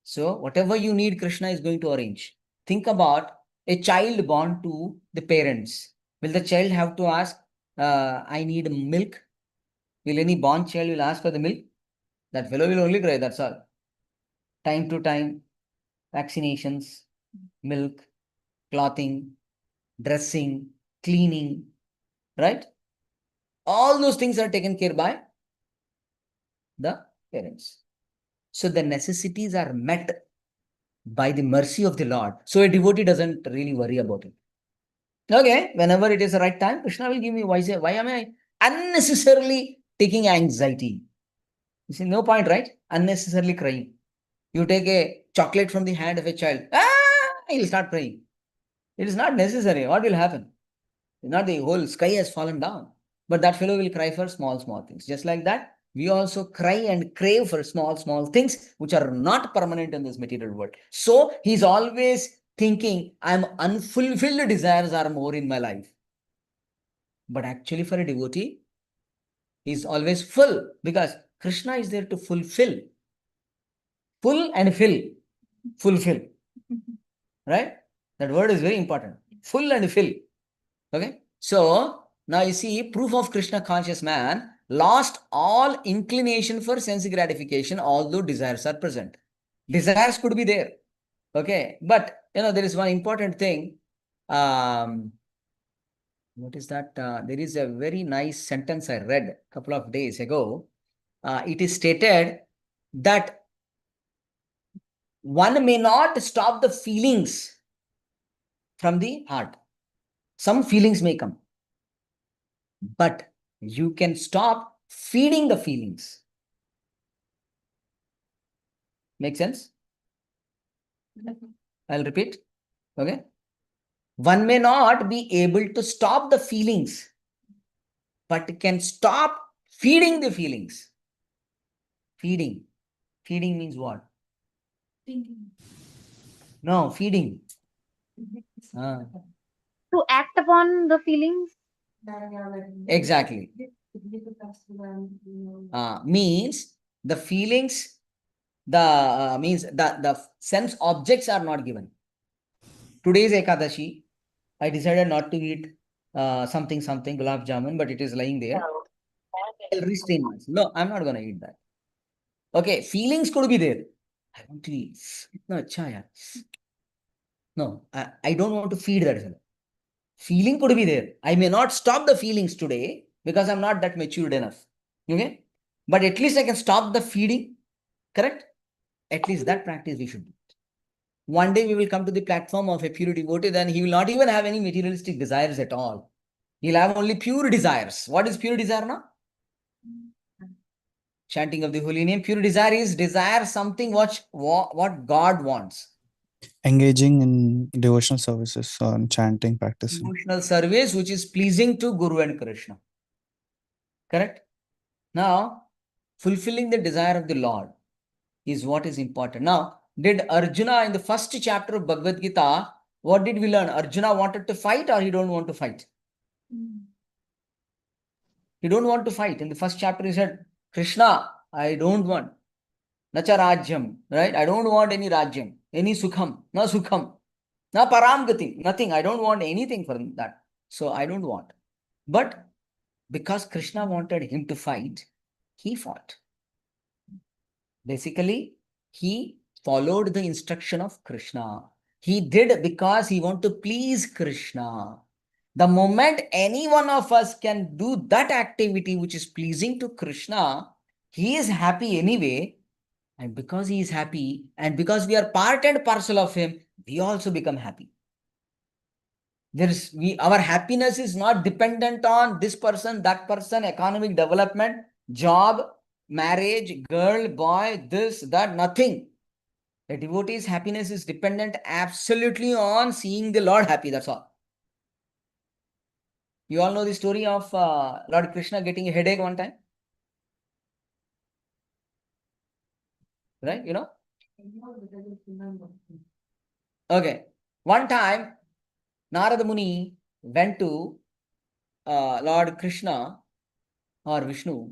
So whatever you need, Krishna is going to arrange. Think about a child born to the parents. Will the child have to ask, I need milk? Will any born child will ask for the milk? That fellow will only cry, that's all. Time to time, vaccinations, milk, clothing, dressing, cleaning, right? All those things are taken care by the parents. So the necessities are met by the mercy of the Lord. So a devotee doesn't really worry about it. Okay, whenever it is the right time, Krishna will give me why am I unnecessarily taking anxiety? You see, no point, right? Unnecessarily crying. You take a chocolate from the hand of a child, he'll start crying. It is not necessary. What will happen? It's not the whole sky has fallen down. But that fellow will cry for small, small things. Just like that, we also cry and crave for small, small things which are not permanent in this material world. So he's always thinking I'm unfulfilled desires are more in my life. But actually, for a devotee, he's always full because Krishna is there to fulfill. Full and fill. Fulfill. Right? That word is very important. Full and fill. Okay? So, now you see, proof of Krishna conscious man lost all inclination for sense gratification, although desires are present. Desires could be there. Okay? But, there is one important thing. What is that? There is a very nice sentence I read a couple of days ago. It is stated that one may not stop the feelings from the heart. Some feelings may come, but you can stop feeding the feelings. Make sense? I'll repeat. Okay. One may not be able to stop the feelings, but can stop feeding the feelings. Feeding. Feeding means what? No, feeding. To act upon the feelings. Exactly. Means the feelings, means the sense objects are not given. Today is Ekadashi. I decided not to eat something gulab jamun, but it is lying there. I'll restrain myself. No, I'm not gonna eat that. Okay, feelings could be there. I want to eat. No, no, I don't want to feed that. Feeling could be there. I may not stop the feelings today because I'm not that matured enough. Okay? But at least I can stop the feeding. Correct? At least that practice we should do. One day we will come to the platform of a pure devotee, then he will not even have any materialistic desires at all. He'll have only pure desires. What is pure desire now? Chanting of the holy name. Pure desire is desire something what God wants. Engaging in devotional services or chanting, practicing. Devotional service which is pleasing to Guru and Krishna. Correct? Now, fulfilling the desire of the Lord is what is important. Now, did Arjuna in the first chapter of Bhagavad Gita, what did we learn? Arjuna wanted to fight or he don't want to fight? He don't want to fight. In the first chapter he said, Krishna, I don't want. Nacha rajyam, right? I don't want any rajyam, any sukham, na sukham, na paramgati, nothing. I don't want anything from that. So I don't want. But because Krishna wanted him to fight, he fought. Basically, he followed the instruction of Krishna. He did because he wanted to please Krishna. The moment any one of us can do that activity which is pleasing to Krishna, he is happy anyway. And because he is happy, and because we are part and parcel of him, we also become happy. Our happiness is not dependent on this person, that person, economic development, job, marriage, girl, boy, this, that, nothing. A devotee's happiness is dependent absolutely on seeing the Lord happy, that's all. You all know the story of Lord Krishna getting a headache one time? Right, you know? Okay. One time, Narada Muni went to Lord Krishna or Vishnu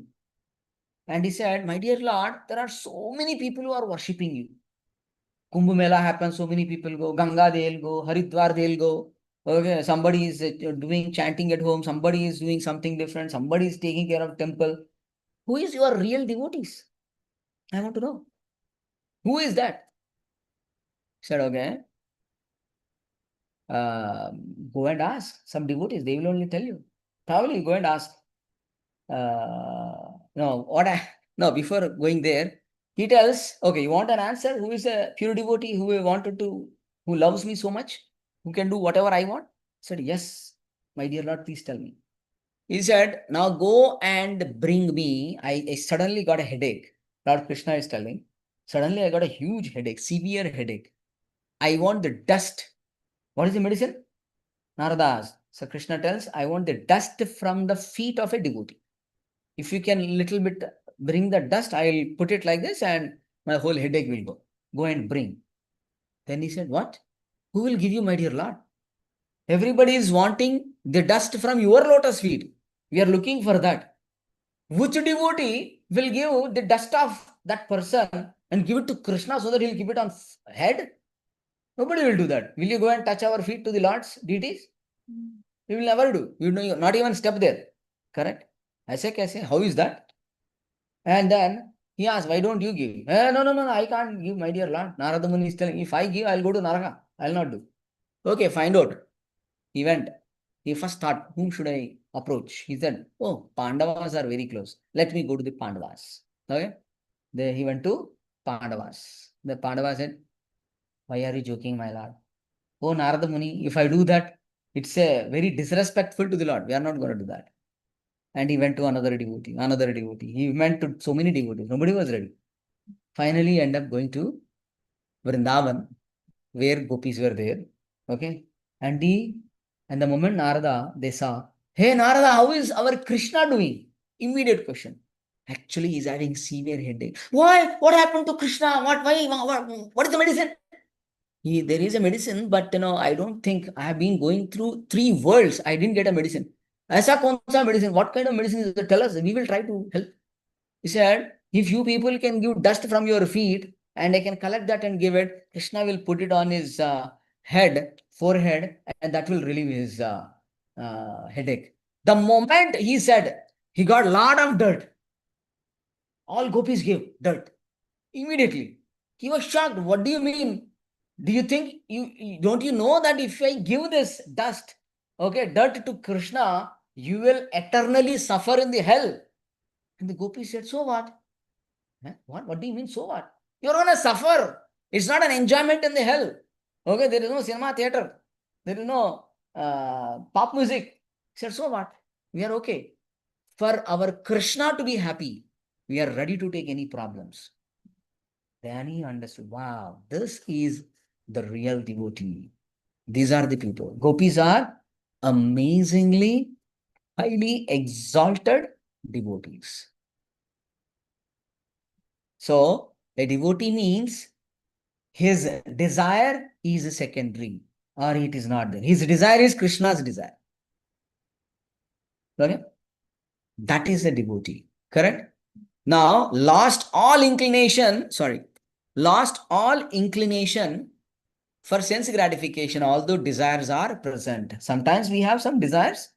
and he said, my dear Lord, there are so many people who are worshipping you. Kumbh Mela happens, so many people go. Ganga, they'll go. Haridwar, they'll go. Okay, somebody is doing chanting at home. Somebody is doing something different. Somebody is taking care of temple. Who is your real devotees? I want to know. Who is that? He said, okay. Go and ask some devotees. They will only tell you. Probably go and ask. No, before going there, he tells, okay, you want an answer? Who is a pure devotee who loves me so much, who can do whatever I want? I said, yes, my dear Lord, please tell me. He said, now go and bring me. I suddenly got a headache. Lord Krishna is telling, suddenly I got a huge headache, severe headache. I want the dust. What is the medicine? Narada asked. So Krishna tells, I want the dust from the feet of a devotee. If you can little bit bring the dust, I'll put it like this and my whole headache will go. Go and bring. Then he said, what? Who will give you, my dear Lord? Everybody is wanting the dust from your lotus feet. We are looking for that. Which devotee will give the dust of that person and give it to Krishna so that he'll keep it on head? Nobody will do that. Will you go and touch our feet to the Lord's deities? We will never do. You know, not even step there. Correct? ऐसे कैसे? How is that? And then he asked, why don't you give? No, I can't give, my dear Lord. Narada Muni is telling, if I give, I'll go to Naraka. I'll not do. Okay, find out. He went. He first thought, whom should I approach? He said, oh, Pandavas are very close. Let me go to the Pandavas. Okay? Then he went to Pandavas. The Pandavas said, why are you joking, my Lord? Oh, Narada Muni, if I do that, it's a very disrespectful to the Lord. We are not going to do that. And he went to another devotee, another devotee. He went to so many devotees. Nobody was ready. Finally, he ended up going to Vrindavan, where gopis were there. Okay? And the moment Narada, they saw, hey Narada, how is our Krishna doing? Immediate question. Actually, he's having severe headache. Why? What happened to Krishna? What is the medicine? There is a medicine, but I don't think I have been going through 3 worlds. I didn't get a medicine. Aisa kaun sa medicine? What kind of medicine is it? Tell us. We will try to help. He said, if you people can give dust from your feet and I can collect that and give it, Krishna will put it on his forehead, and that will relieve his headache. The moment he said, he got a lot of dirt. All gopis gave dirt. Immediately. He was shocked. What do you mean? Do you think, don't you know that if I give this dust, okay, dirt to Krishna, you will eternally suffer in the hell? And the gopis said, so what? What do you mean, so what? You're going to suffer. It's not an enjoyment in the hell. Okay, there is no cinema theater. There is no pop music. He said, so what? We are okay. For our Krishna to be happy, we are ready to take any problems. Then he understood, wow, this is the real devotee. These are the people. Gopis are amazingly, highly exalted devotees. So, a devotee means his desire is secondary, or it is not there. His desire is Krishna's desire. Okay? That is a devotee. Correct? Now, lost all inclination for sense gratification, although desires are present. Sometimes we have some desires,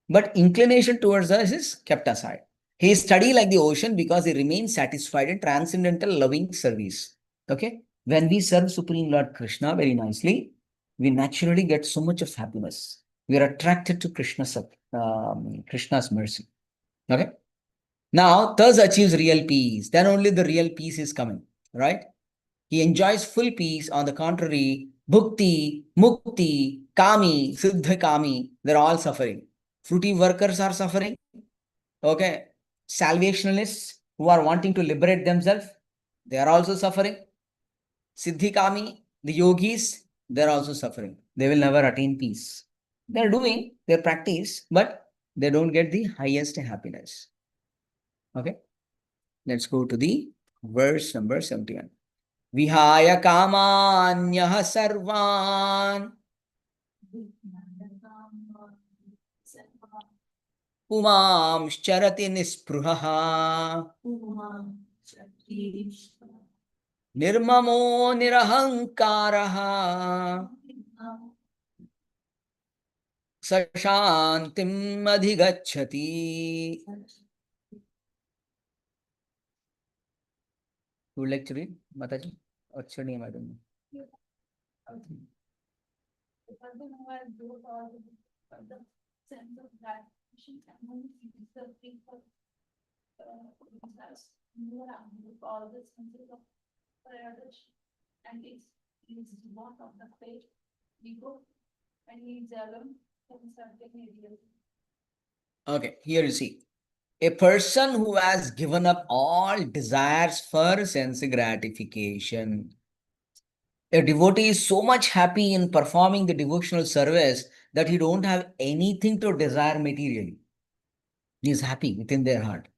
but inclination towards us is kept aside. He is steady like the ocean because he remains satisfied in transcendental loving service. Okay? When we serve Supreme Lord Krishna very nicely, we naturally get so much of happiness. We are attracted to Krishna's mercy. Okay? Now, thus achieves real peace. Then only the real peace is coming. Right? He enjoys full peace. On the contrary, bhukti, mukti, kami, siddha kami, they're all suffering. Fruity workers are suffering. Okay. Salvationalists who are wanting to liberate themselves, they are also suffering. Siddhi kami, the yogis, they're also suffering. They will never attain peace. They're doing their practice, but they don't get the highest happiness. Okay. Let's go to the verse number 71. Vihaya kamanyah sarvan pumamscharati nispruhaha nirmamo nirahankaraha sashantim adhigacchati. Who would like to read, Mataji? What's your name? I don't know. Sense of gratification and only the people all this sense of privilege and it's one of the fate ego and he's alone in certain areas. Okay, here you see. A person who has given up all desires for sense gratification. A devotee is so much happy in performing the devotional service that he don't have anything to desire materially. He is happy within their heart.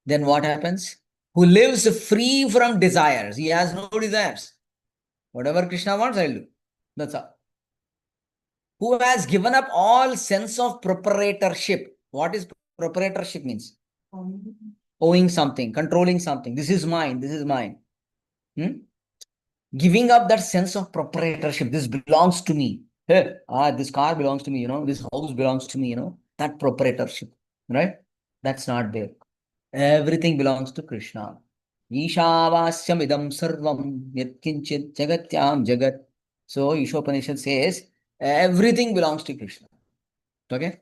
Then what happens? Who lives free from desires. He has no desires. Whatever Krishna wants, I'll do. That's all. who has given up all sense of proprietorship. What is proprietorship means? Owing something, controlling something. This is mine, this is mine. Giving up that sense of proprietorship. This belongs to me. Hey, this car belongs to me, this house belongs to me, that proprietorship, right? That's not there. Everything belongs to Krishna. Ishavasyam idam sarvam yatkinchit jagatyam jagat. So Ishopanishad says everything belongs to Krishna. Okay?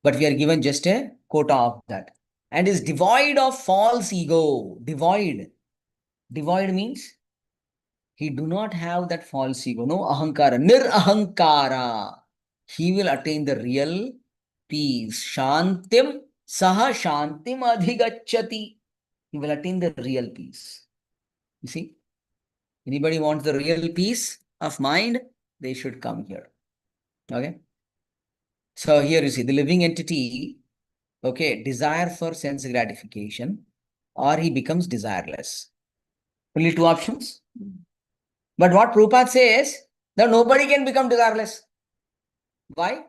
But we are given just a quota of that. And is devoid of false ego. Devoid. Devoid means he do not have that false ego. No ahankara. Nirahankara. He will attain the real peace. Shantim saha shantim adhigacchati. He will attain the real peace. You see? Anybody wants the real peace of mind? They should come here. Okay? So here you see the living entity, okay, desire for sense gratification, or he becomes desireless. Only two options. But what Prabhupada says, that nobody can become desireless. Why?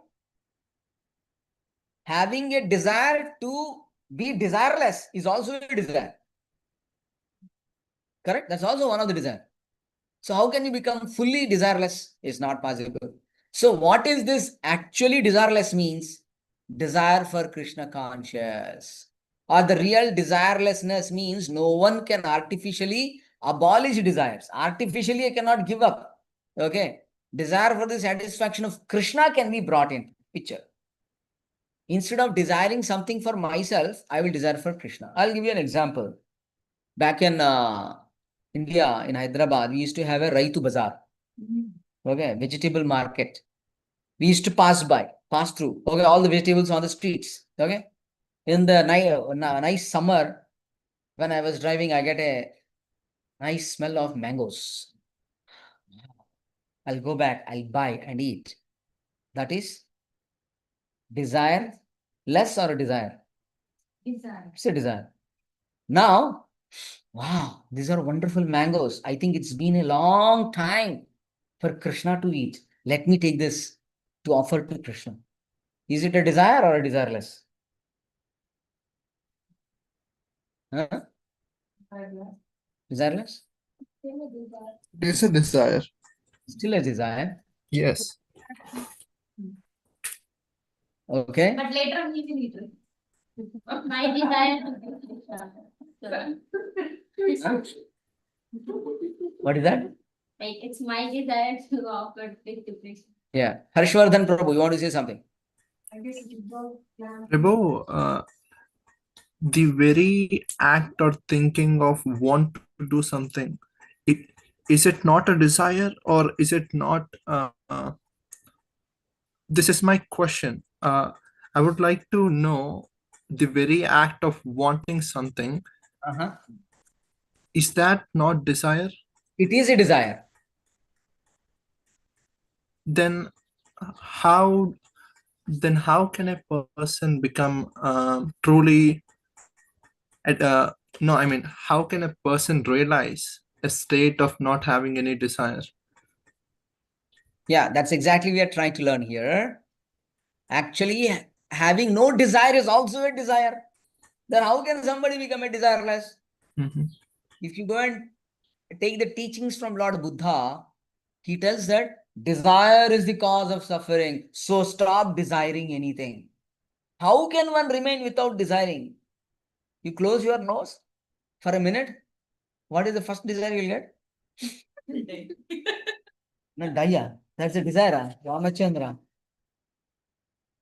Having a desire to be desireless is also a desire. Correct? That's also one of the desire. So how can you become fully desireless? It's not possible. So what is this actually desireless means? Desire for Krishna conscious. Or the real desirelessness means no one can artificially abolish desires. Artificially, I cannot give up. Okay. Desire for the satisfaction of Krishna can be brought in picture. Instead of desiring something for myself, I will desire for Krishna. I'll give you an example. Back in India, in Hyderabad, we used to have a Raitu Bazaar. Okay, vegetable market. We used to pass through. Okay, all the vegetables on the streets. Okay. In the nice summer, when I was driving, I get a nice smell of mangoes. I'll go back, I'll buy and eat. That is desire less or a desire? Desire. It's a desire. Now, wow, these are wonderful mangoes. I think it's been a long time for Krishna to eat. Let me take this to offer to Krishna. Is it a desire or a desireless? Huh? Desireless? It is a desire. Still a desire. Yes. Okay. But later we will eat it. My desire What is that? like it's my desire to offer it to Krishna. Yeah. Harshvardhan Prabhu, you want to say something? I guess it will go. Prabhu, the very act or thinking of want to do something, it, is it not a desire or is it not? This is my question. I would like to know the very act of wanting something, is that not desire? It is a desire. Then how how can a person become truly no, I mean, how can a person realize a state of not having any desire? Yeah, that's exactly we are trying to learn here. Actually, having no desire is also a desire. Then how can somebody become a desireless? If you go and take the teachings from Lord Buddha, he tells that desire is the cause of suffering. So stop desiring anything. How can one remain without desiring? You close your nose for a minute. What is the first desire you'll get? No, Daya. That's a desire. Ramachandra.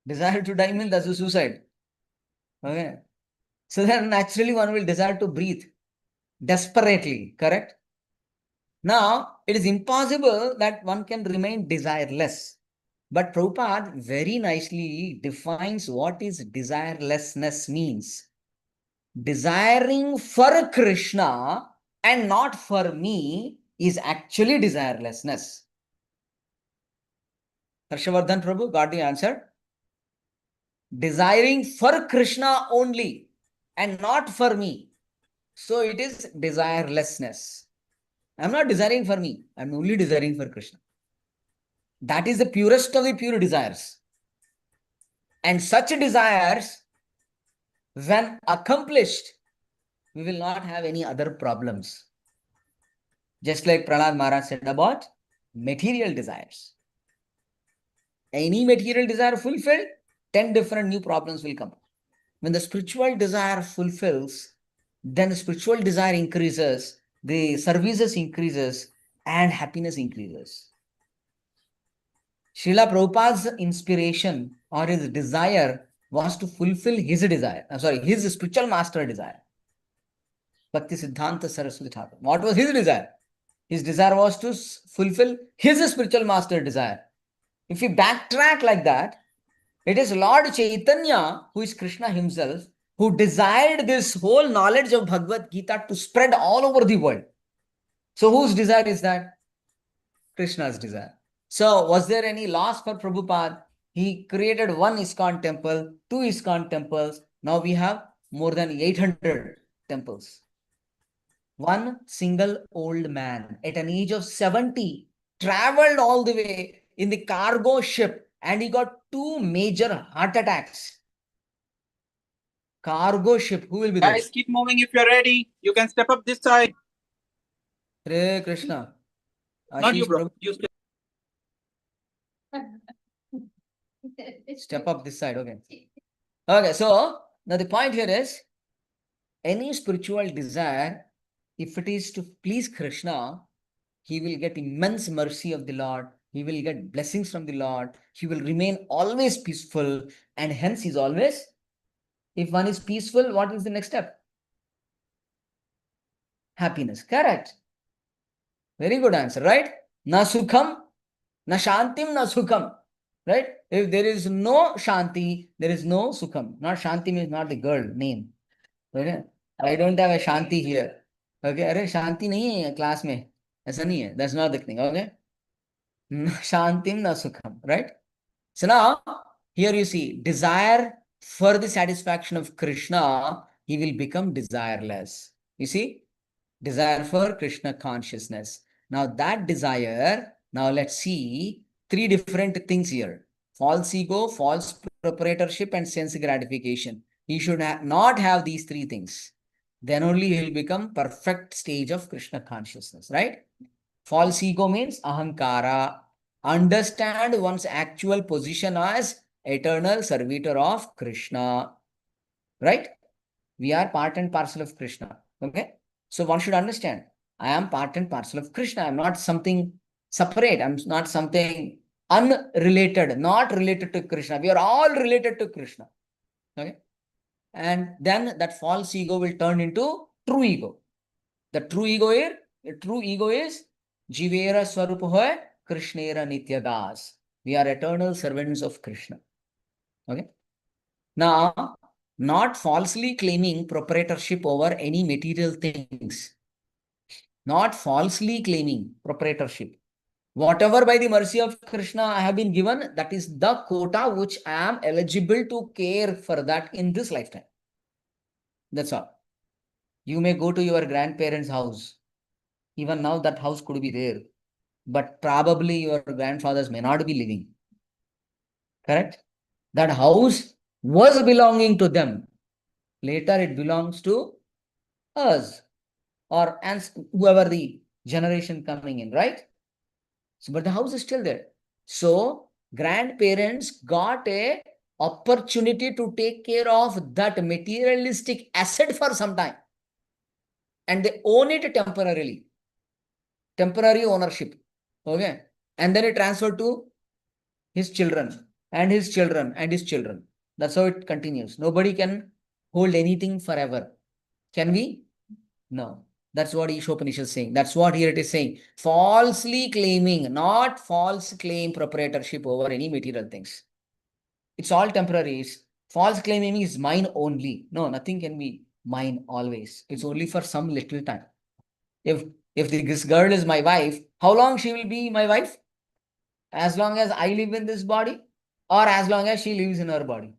Desire to die means that's a suicide. Okay. So then naturally one will desire to breathe desperately, correct? Now, it is impossible that one can remain desireless. But Prabhupada very nicely defines what is desirelessness means. Desiring for Krishna and not for me is actually desirelessness. Harshavardhan Prabhu, got the answer? Desiring for Krishna only and not for me. So it is desirelessness. I'm not desiring for me. I'm only desiring for Krishna. That is the purest of the pure desires. And such desires, when accomplished, we will not have any other problems. Just like Prahlad Maharaj said about material desires. Any material desire fulfilled, 10 different new problems will come. When the spiritual desire fulfills, then the spiritual desire increases, the services increases, and happiness increases. Srila Prabhupada's inspiration or his desire was to fulfill his desire. His spiritual master desire. Bhakti Siddhanta Saraswati Thakur. What was his desire? His desire was to fulfill his spiritual master desire. If we backtrack like that, it is Lord Chaitanya, who is Krishna himself, who desired this whole knowledge of Bhagavad Gita to spread all over the world. So whose desire is that? Krishna's desire. So was there any loss for Prabhupada? He created one ISKCON temple, two ISKCON temples. Now we have more than 800 temples. One single old man at an age of 70 traveled all the way in the cargo ship and he got 2 major heart attacks. Cargo ship, who will be there? Guys, keep moving if you're ready. You can step up this side. Hare Krishna. Not you, Ashish bro. Prabhu, You step. step up this side. Okay. Okay, so now the point here is any spiritual desire, if it is to please Krishna, he will get immense mercy of the Lord. He will get blessings from the Lord. He will remain always peaceful. And hence he's always, if one is peaceful, what is the next step? Happiness. Correct. Very good answer, right? Na sukham, na shantim, na sukham. Right? If there is no shanti, there is no sukham. Not shanti means not the girl name. Okay? I don't have a shanti here. Okay? अरे शांति नहीं है class में. ऐसा नहीं है. That's not the thing. Okay? Shantim na sukham. Right? So now, here you see, desire for the satisfaction of Krishna, he will become desireless. You see? Desire for Krishna consciousness. Now that desire, now let's see 3 different things here. False ego, false proprietorship, and sense gratification. He should not have these 3 things. Then only he will become perfect stage of Krishna consciousness, right? False ego means ahankara. Understand one's actual position as eternal servitor of Krishna, right? We are part and parcel of Krishna, okay? So one should understand, I am part and parcel of Krishna. I am not something separate. I'm not something unrelated, not related to Krishna. We are all related to Krishna, okay? And then that false ego will turn into true ego. The true ego is Jivera Swarupa Hoy Krishnera Nityadas. We are eternal servants of Krishna. Okay. Now, not falsely claiming proprietorship over any material things. Not falsely claiming proprietorship. Whatever by the mercy of Krishna I have been given, that is the quota which I am eligible to care for that in this lifetime. That's all. You may go to your grandparents' house. Even now that house could be there. But probably your grandfathers may not be living. Correct? That house was belonging to them. Later it belongs to us or whoever the generation coming in, right? So, but the house is still there. So grandparents got a opportunity to take care of that materialistic asset for some time. And they own it temporarily. Temporary ownership. Okay. And then it transferred to his children and his children and his children. That's how it continues. Nobody can hold anything forever. Can we? No. That's what Ishopanishad is saying. That's what here it is saying. Falsely claiming, not false claim proprietorship over any material things. It's all temporary. False claiming is mine only. No, nothing can be mine always. It's only for some little time. If this girl is my wife, how long she will be my wife? As long as I live in this body or as long as she lives in her body.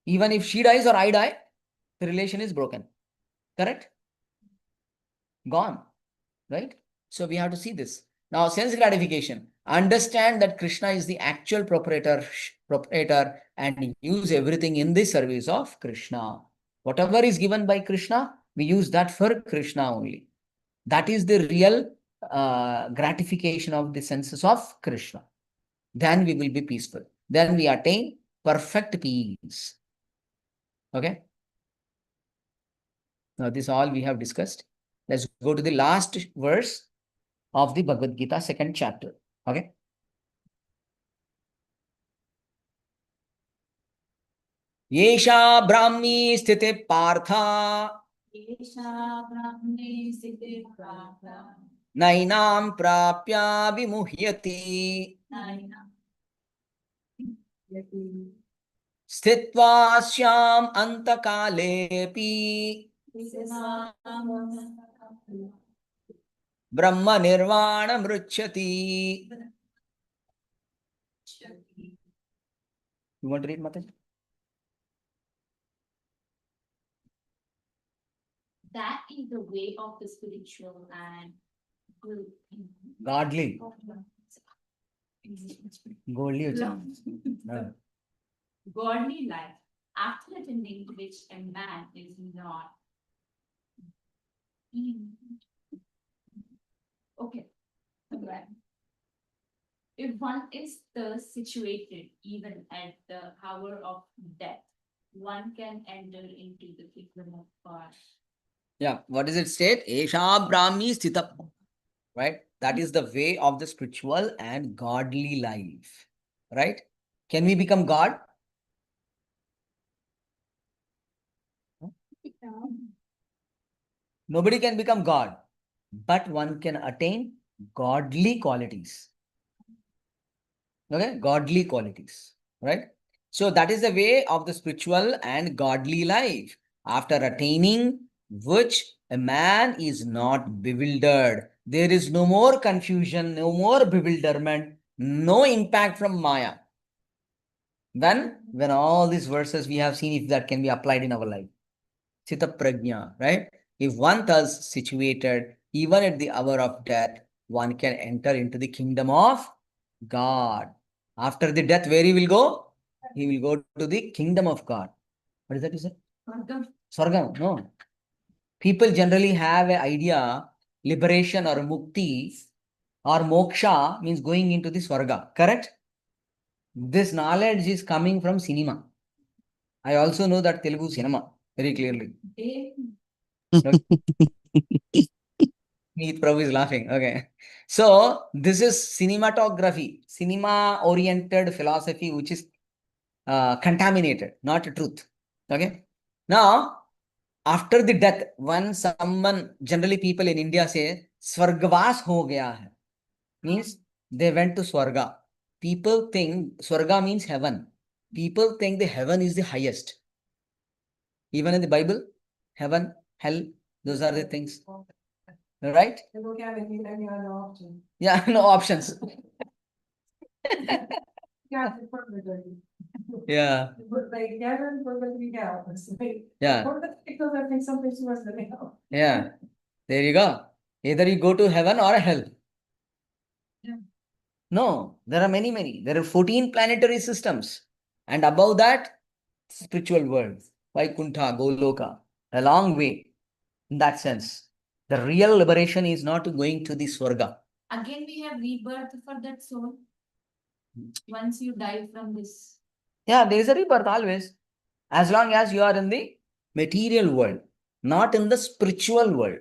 Even if she dies or I die, the relation is broken. Correct? Gone. Right? So we have to see this. Now, sense gratification. understand that Krishna is the actual proprietor and use everything in the service of Krishna. Whatever is given by Krishna, we use that for Krishna only. That is the real gratification of the senses of Krishna. Then we will be peaceful. Then we attain perfect peace. Okay. Now this all we have discussed. Let's go to the last verse of the Bhagavad Gita, second chapter. Okay. येषा Brahmi स्थिते पार्था नैनां प्राप्या विमुह्यति स्थित्वा स्याम् अन्तकालेऽपि ब्रह्म निर्वाणमृच्छति. You want to read, Mataji? That is the way of the spiritual and Godly. Godly. Godly life, after attaining which a man is not. Okay. Right. If one is thus situated even at the hour of death, one can enter into the kingdom of God. Yeah, what does it state? Esha Brahmi Sthita. Right? That is the way of the spiritual and godly life. Right? Can we become God? Nobody can become God, but one can attain godly qualities. Okay? Godly qualities. Right? So that is the way of the spiritual and godly life. After attaining which a man is not bewildered. There is no more confusion, no more bewilderment, no impact from Maya. When all these verses we have seen, if that can be applied in our life. Sita Prajna, right? If one thus situated, even at the hour of death, one can enter into the kingdom of God. After the death, where he will go? He will go to the kingdom of God. What is that you said? Swargam. No. People generally have an idea, liberation or mukti or moksha means going into the swarga. Correct? This knowledge is coming from cinema. I also know that Telugu cinema very clearly. Okay. Meet Prabhu is laughing. Okay. So this is cinematography, cinema-oriented philosophy, which is contaminated, not truth. Okay. Now, after the death, when someone, generally people in India say, Swargavas ho gaya hai, means they went to Swarga. People think Swarga means heaven. People think the heaven is the highest. Even in the Bible, heaven, hell, those are the things. Right? Yeah, no options. Yeah. Yeah. Yeah. There you go. Either you go to heaven or hell. No, there are many. There are 14 planetary systems. And above that, spiritual world. Vaikuntha, Goloka. A long way. In that sense. The real liberation is not going to the Swarga. Again, we have rebirth for that soul. Once you die from this. Yeah, there is a rebirth always. As long as you are in the material world, not in the spiritual world.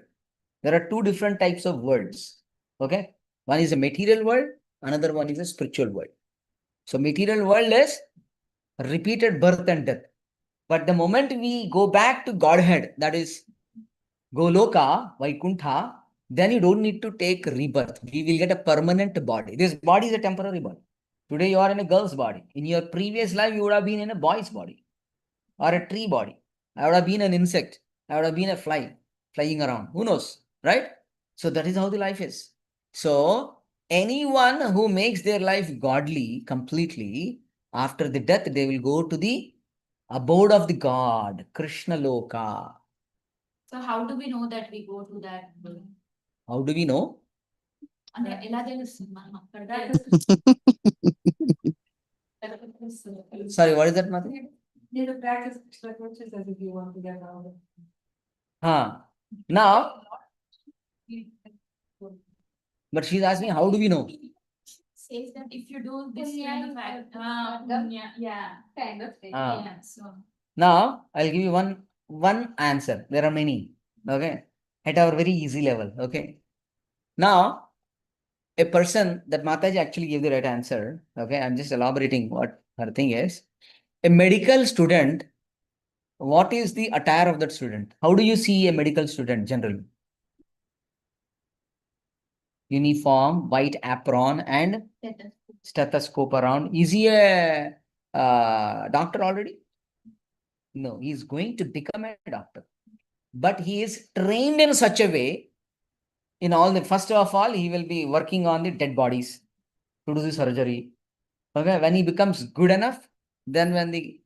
There are two different types of worlds. Okay? One is a material world, another one is a spiritual world. So material world is repeated birth and death. But the moment we go back to Godhead, that is Goloka, Vaikuntha, then you don't need to take rebirth. We will get a permanent body. This body is a temporary body. Today you are in a girl's body. In your previous life, you would have been in a boy's body or a tree body. I would have been an insect. I would have been a fly flying around. Who knows? Right? So that is how the life is. So anyone who makes their life godly completely, after the death, they will go to the abode of the God, Krishna Loka. So how do we know that we go to that? How do we know? ఎలా తెలుస్తుంది మనం అక్కడ Sorry, what is that, Mati? Need to practice extra coaches as if you want to get out of it. Now, but she's asking, how do we know? says that if you do this kind of act, yeah, kind of thing. Ah. Yeah, so Now, I'll give you one answer. There are many. Okay. At our very easy level. Okay. Now, a person that Mataji actually gave the right answer. Okay. I'm just elaborating what her thing is. A medical student, what is the attire of that student? How do you see a medical student generally? Uniform, white apron, and stethoscope around. Is he a doctor already? No, he is going to become a doctor. But he is trained in such a way, in all the, first of all, he will be working on the dead bodies to do the surgery. Okay, when he becomes good enough, then when the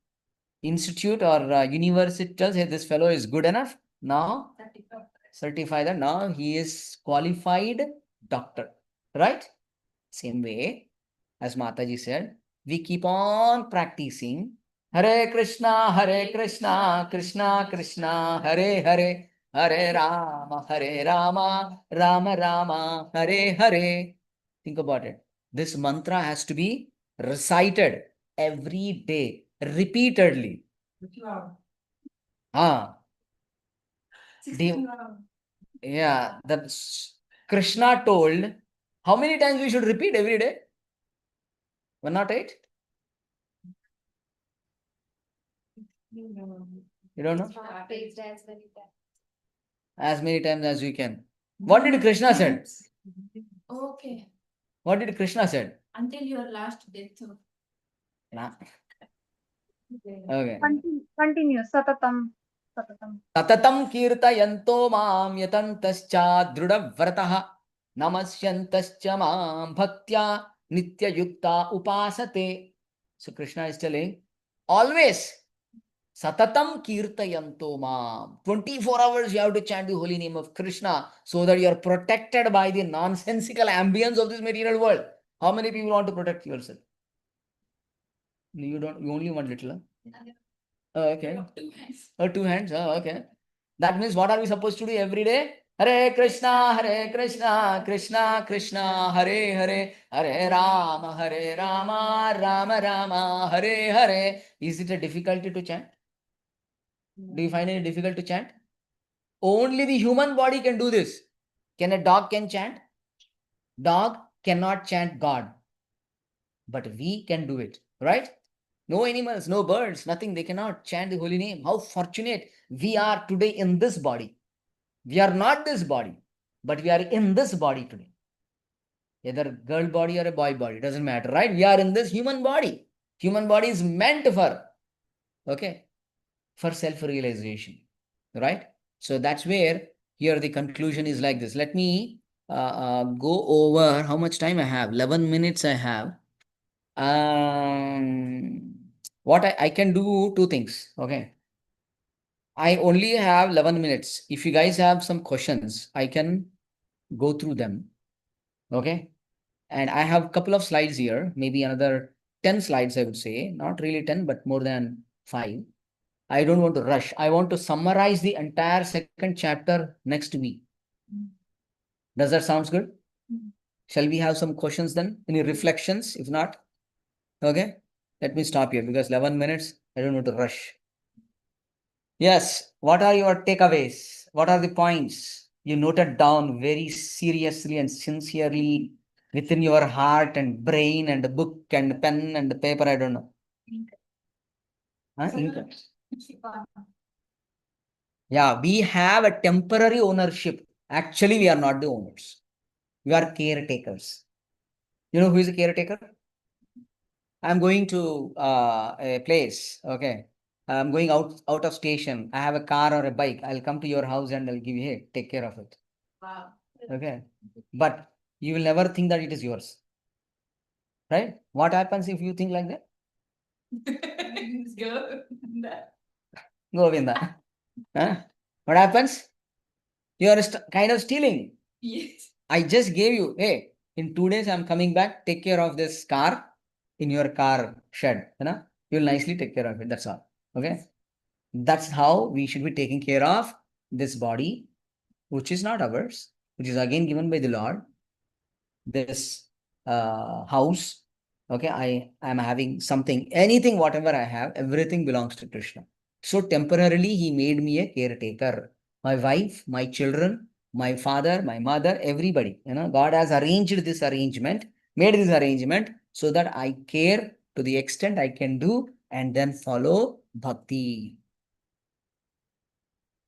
institute or university tells, hey, this fellow is good enough, now certify that now he is qualified doctor, right? Same way, as Mataji said, we keep on practicing Hare Krishna, Krishna Krishna, Hare Hare, Hare Rama, Rama Rama, Hare Hare. Think about it. This mantra has to be recited every day, repeatedly. Ah, yeah, that Krishna told how many times we should repeat every day? 108? You don't know? As many times as we can. What did Krishna said? okay. What did Krishna said? Until your last death. Nah. Okay. Continue. Satatam. Tatatam kirtayanto mam yatantascha drudavratah namasyantascha mam bhaktya nitya yukta upasate. So Krishna is telling, always Satatam kirtayanto mam. 24 hours you have to chant the holy name of Krishna so that you are protected by the nonsensical ambience of this material world. How many people want to protect yourself? You don't, you only want little. Huh? Oh, okay. Oh, two hands. Oh, okay. That means what are we supposed to do every day? Hare Krishna, Krishna Krishna, Hare Hare, Hare Rama, Rama Rama, Hare Hare. Is it a difficulty to chant? Do you find it difficult to chant? Only the human body can do this. Can a dog can chant? Dog cannot chant God. But we can do it, right? No animals, no birds, nothing. They cannot chant the holy name. How fortunate we are today in this body. We are not this body, but we are in this body today. Either a girl body or a boy body, doesn't matter, right? We are in this human body. Human body is meant for, okay, for self-realization, right? So that's where here the conclusion is like this. Let me go over how much time I have. 11 minutes I have. What I can do two things, okay? I only have 11 minutes. If you guys have some questions, I can go through them, okay? And I have a couple of slides here, maybe another 10 slides, I would say. Not really 10, but more than 5. I don't want to rush. I want to summarize the entire second chapter next week. Does that sound good? Shall we have some questions then? Any reflections? If not, okay, let me stop here because 11 minutes, I don't want to rush. Yes, what are your takeaways? What are the points you noted down very seriously and sincerely within your heart and brain and book and pen and paper? I don't know. Huh? Ink. Yeah, we have a temporary ownership. Actually, we are not the owners. We are caretakers. You know who is a caretaker? I'm going to a place. Okay. I'm going out of station. I have a car or a bike. I'll come to your house and I'll give you, hey, take care of it. Wow. Okay. But you will never think that it is yours. Right? What happens if you think like that? Govinda. Huh? What happens? You are kind of stealing. Yes. I just gave you, hey, In 2 days, I'm coming back. Take care of this car in your car shed. You'll nicely take care of it. That's all. Okay. That's how we should be taking care of this body, which is not ours, which is again given by the Lord. This house. Okay. I am having something, anything, whatever I have, everything belongs to Krishna. So temporarily, he made me a caretaker. My wife, my children, my father, my mother, everybody. God has arranged this arrangement, made this arrangement so that I care to the extent I can do and then follow bhakti.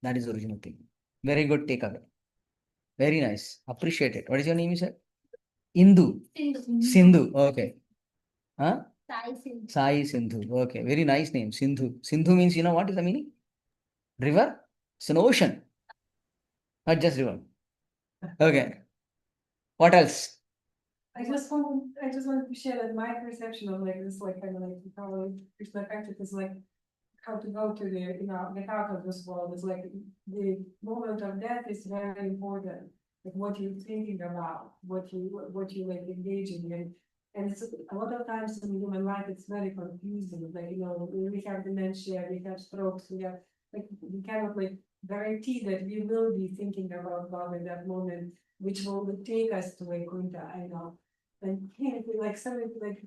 That is the original thing. Very good takeaway. Very nice. Appreciate it. What is your name, you said? Indu. Sindhu. Okay. Huh? Sai Sindhu. Okay. Very nice name. Sindhu. Sindhu means, what is the meaning? River? It's an ocean. Not just river. Okay. What else? I just want to share that my perception of like this, like kind of like how Krishna practice is like how to go to the heart of this world. It's like the moment of death is very important. Like what you're thinking about, what you like engaging in. And it's a lot of times in human life it's very confusing. Like, we have dementia, we have strokes, we have like we cannot like guarantee that we will be thinking about God in that moment, which will take us to Vaikuntha, And like something like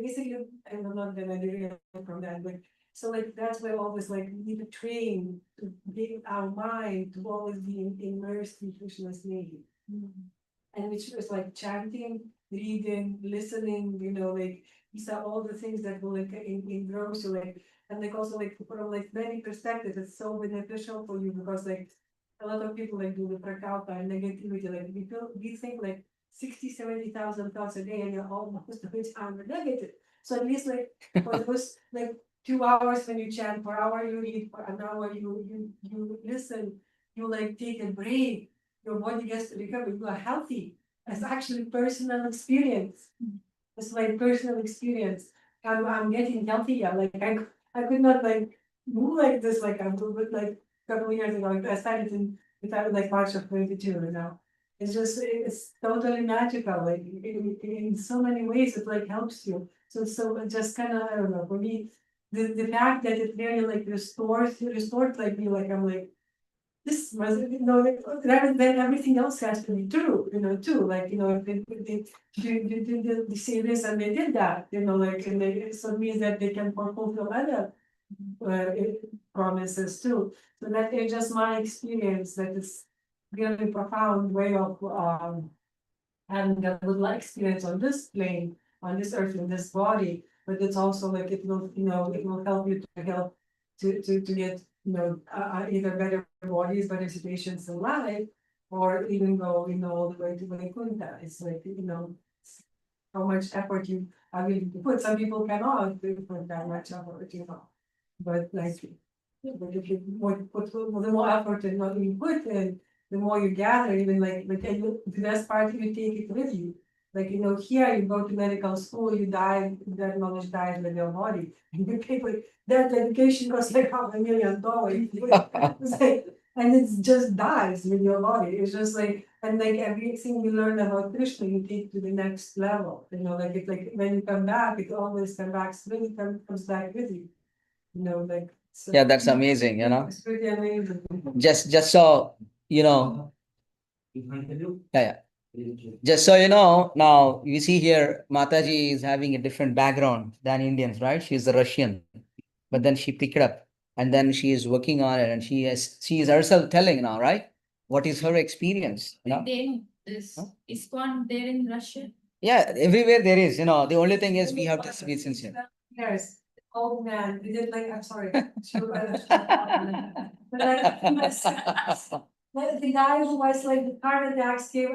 basically I'm not gonna derail from that, but so like that's why always like we need to train to get our mind to always be immersed in Krishna's name. And which is like chanting, reading, listening, like these are all the things that will like engrow you, like, and like also like from like many perspectives, it's so beneficial for you because like a lot of people like do the prakalpa and negativity, like we think like 60,000-70,000 thoughts a day and you're almost the time are negative. So at least like for those like 2 hours when you chant, per hour you read, for an hour you listen, you like take a break, your body gets to recover, you are healthy. It's actually personal experience. It's like personal experience. I'm getting healthier. Like I could not like move like this like I'm doing like a couple of years ago. Like, I started in like March of 22. It's totally magical. Like in so many ways it like helps you. So it just kind of I don't know, for me the fact that it really like restored like me, like I'm like this was rather than everything else has to be true, too. Like, if they say this and they did that, like, and they, so it means that they can fulfill other uh, promises too. So that is just my experience. That is really profound way of having a good life experience on this plane, on this earth, in this body. But it's also like it will help you to help to get either better bodies, better situations in life, or even go all the way to Vaikuntha. It's like how much effort you are willing to put. Some people cannot put that much effort. But like, but if you put the more effort and what you put in, the more you gather, even like the best part you take it with you. Like here you go to medical school, you die, that knowledge dies with your body. And you pay for that education costs like $500,000. It's like, and it just dies with your body. It's just like, and like everything you learn about Krishna, you take to the next level. Like it's like when you come back, it always comes back with you. Like so. Yeah, that's amazing, It's pretty amazing. Just so yeah, yeah. Just so you know, now you see here, Mataji is having a different background than Indians, right? She's a Russian, but then she picked it up and then she is working on it, and she is herself telling now, right? What is her experience? Is ISKCON there in Russia? Yeah, everywhere there is, the only thing is we have to be sincere. Yes. Oh man, we did like I'm sorry. But the guy who was like the heart attacks came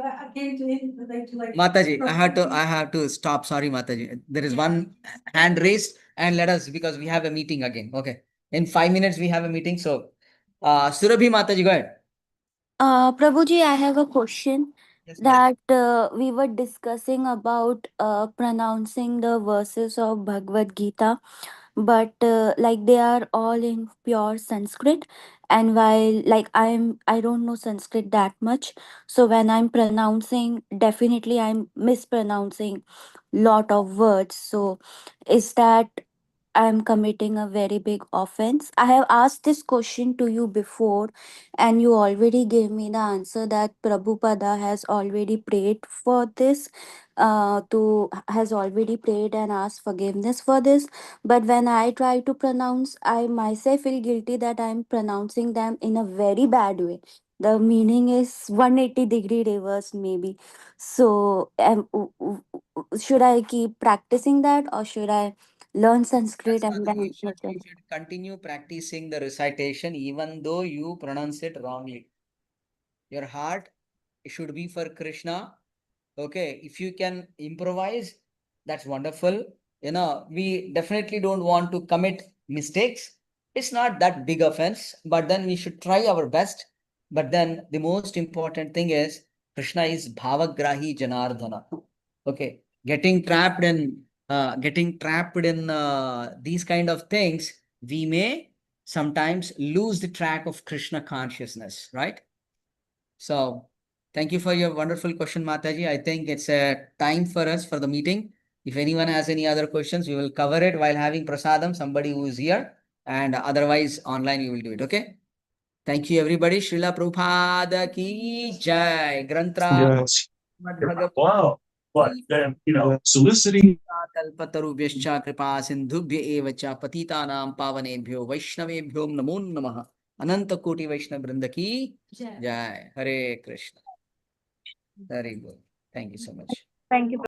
to him like Mataji, I have to stop. Sorry, Mataji. There is one hand raised, and let us, because we have a meeting again. Okay. In 5 minutes we have a meeting. So Surabhi Mataji, go ahead. Prabhuji, I have a question Yes, ma'am. that we were discussing about pronouncing the verses of Bhagavad Gita. but like they are all in pure Sanskrit. And while like I don't know Sanskrit that much, so when I'm pronouncing, definitely I'm mispronouncing lot of words. So is that I'm committing a very big offense? I have asked this question to you before, and you already gave me the answer that Prabhupada has already prayed for this, to has already prayed and asked forgiveness for this. But when I try to pronounce, I myself feel guilty that I'm pronouncing them in a very bad way. The meaning is 180-degree reverse, maybe. So, should I keep practicing that, or should I learn Sanskrit Yes, and Mataji, then you should continue practicing the recitation even though you pronounce it wrongly. Your heart should be for Krishna. Okay, if you can improvise, that's wonderful. You know, we definitely don't want to commit mistakes. It's not that big offense, but then we should try our best. But then the most important thing is Krishna is Bhavagrahi Janardhana. Okay, getting trapped in these kind of things, we may sometimes lose the track of Krishna consciousness, right? So thank you for your wonderful question, Mataji. I think it's a time for us for the meeting. If anyone has any other questions, we will cover it while having prasadam, somebody who is here, and otherwise online we will do it. Okay. Thank you, everybody. Srila Prabhupada ki jai. Grantra Yes. Madhbhagavat Wow. But ki then, soliciting. कल्पतरुभ्यश्च कृपा सिन्धुभ्य एव च पतितानां पावनेभ्यो वैष्णवेभ्यो नमो नमः। अनंत कोटि वैष्णव वृंद की जय। जय। हरे Krishna. Very good. Thank you so much. Thank you.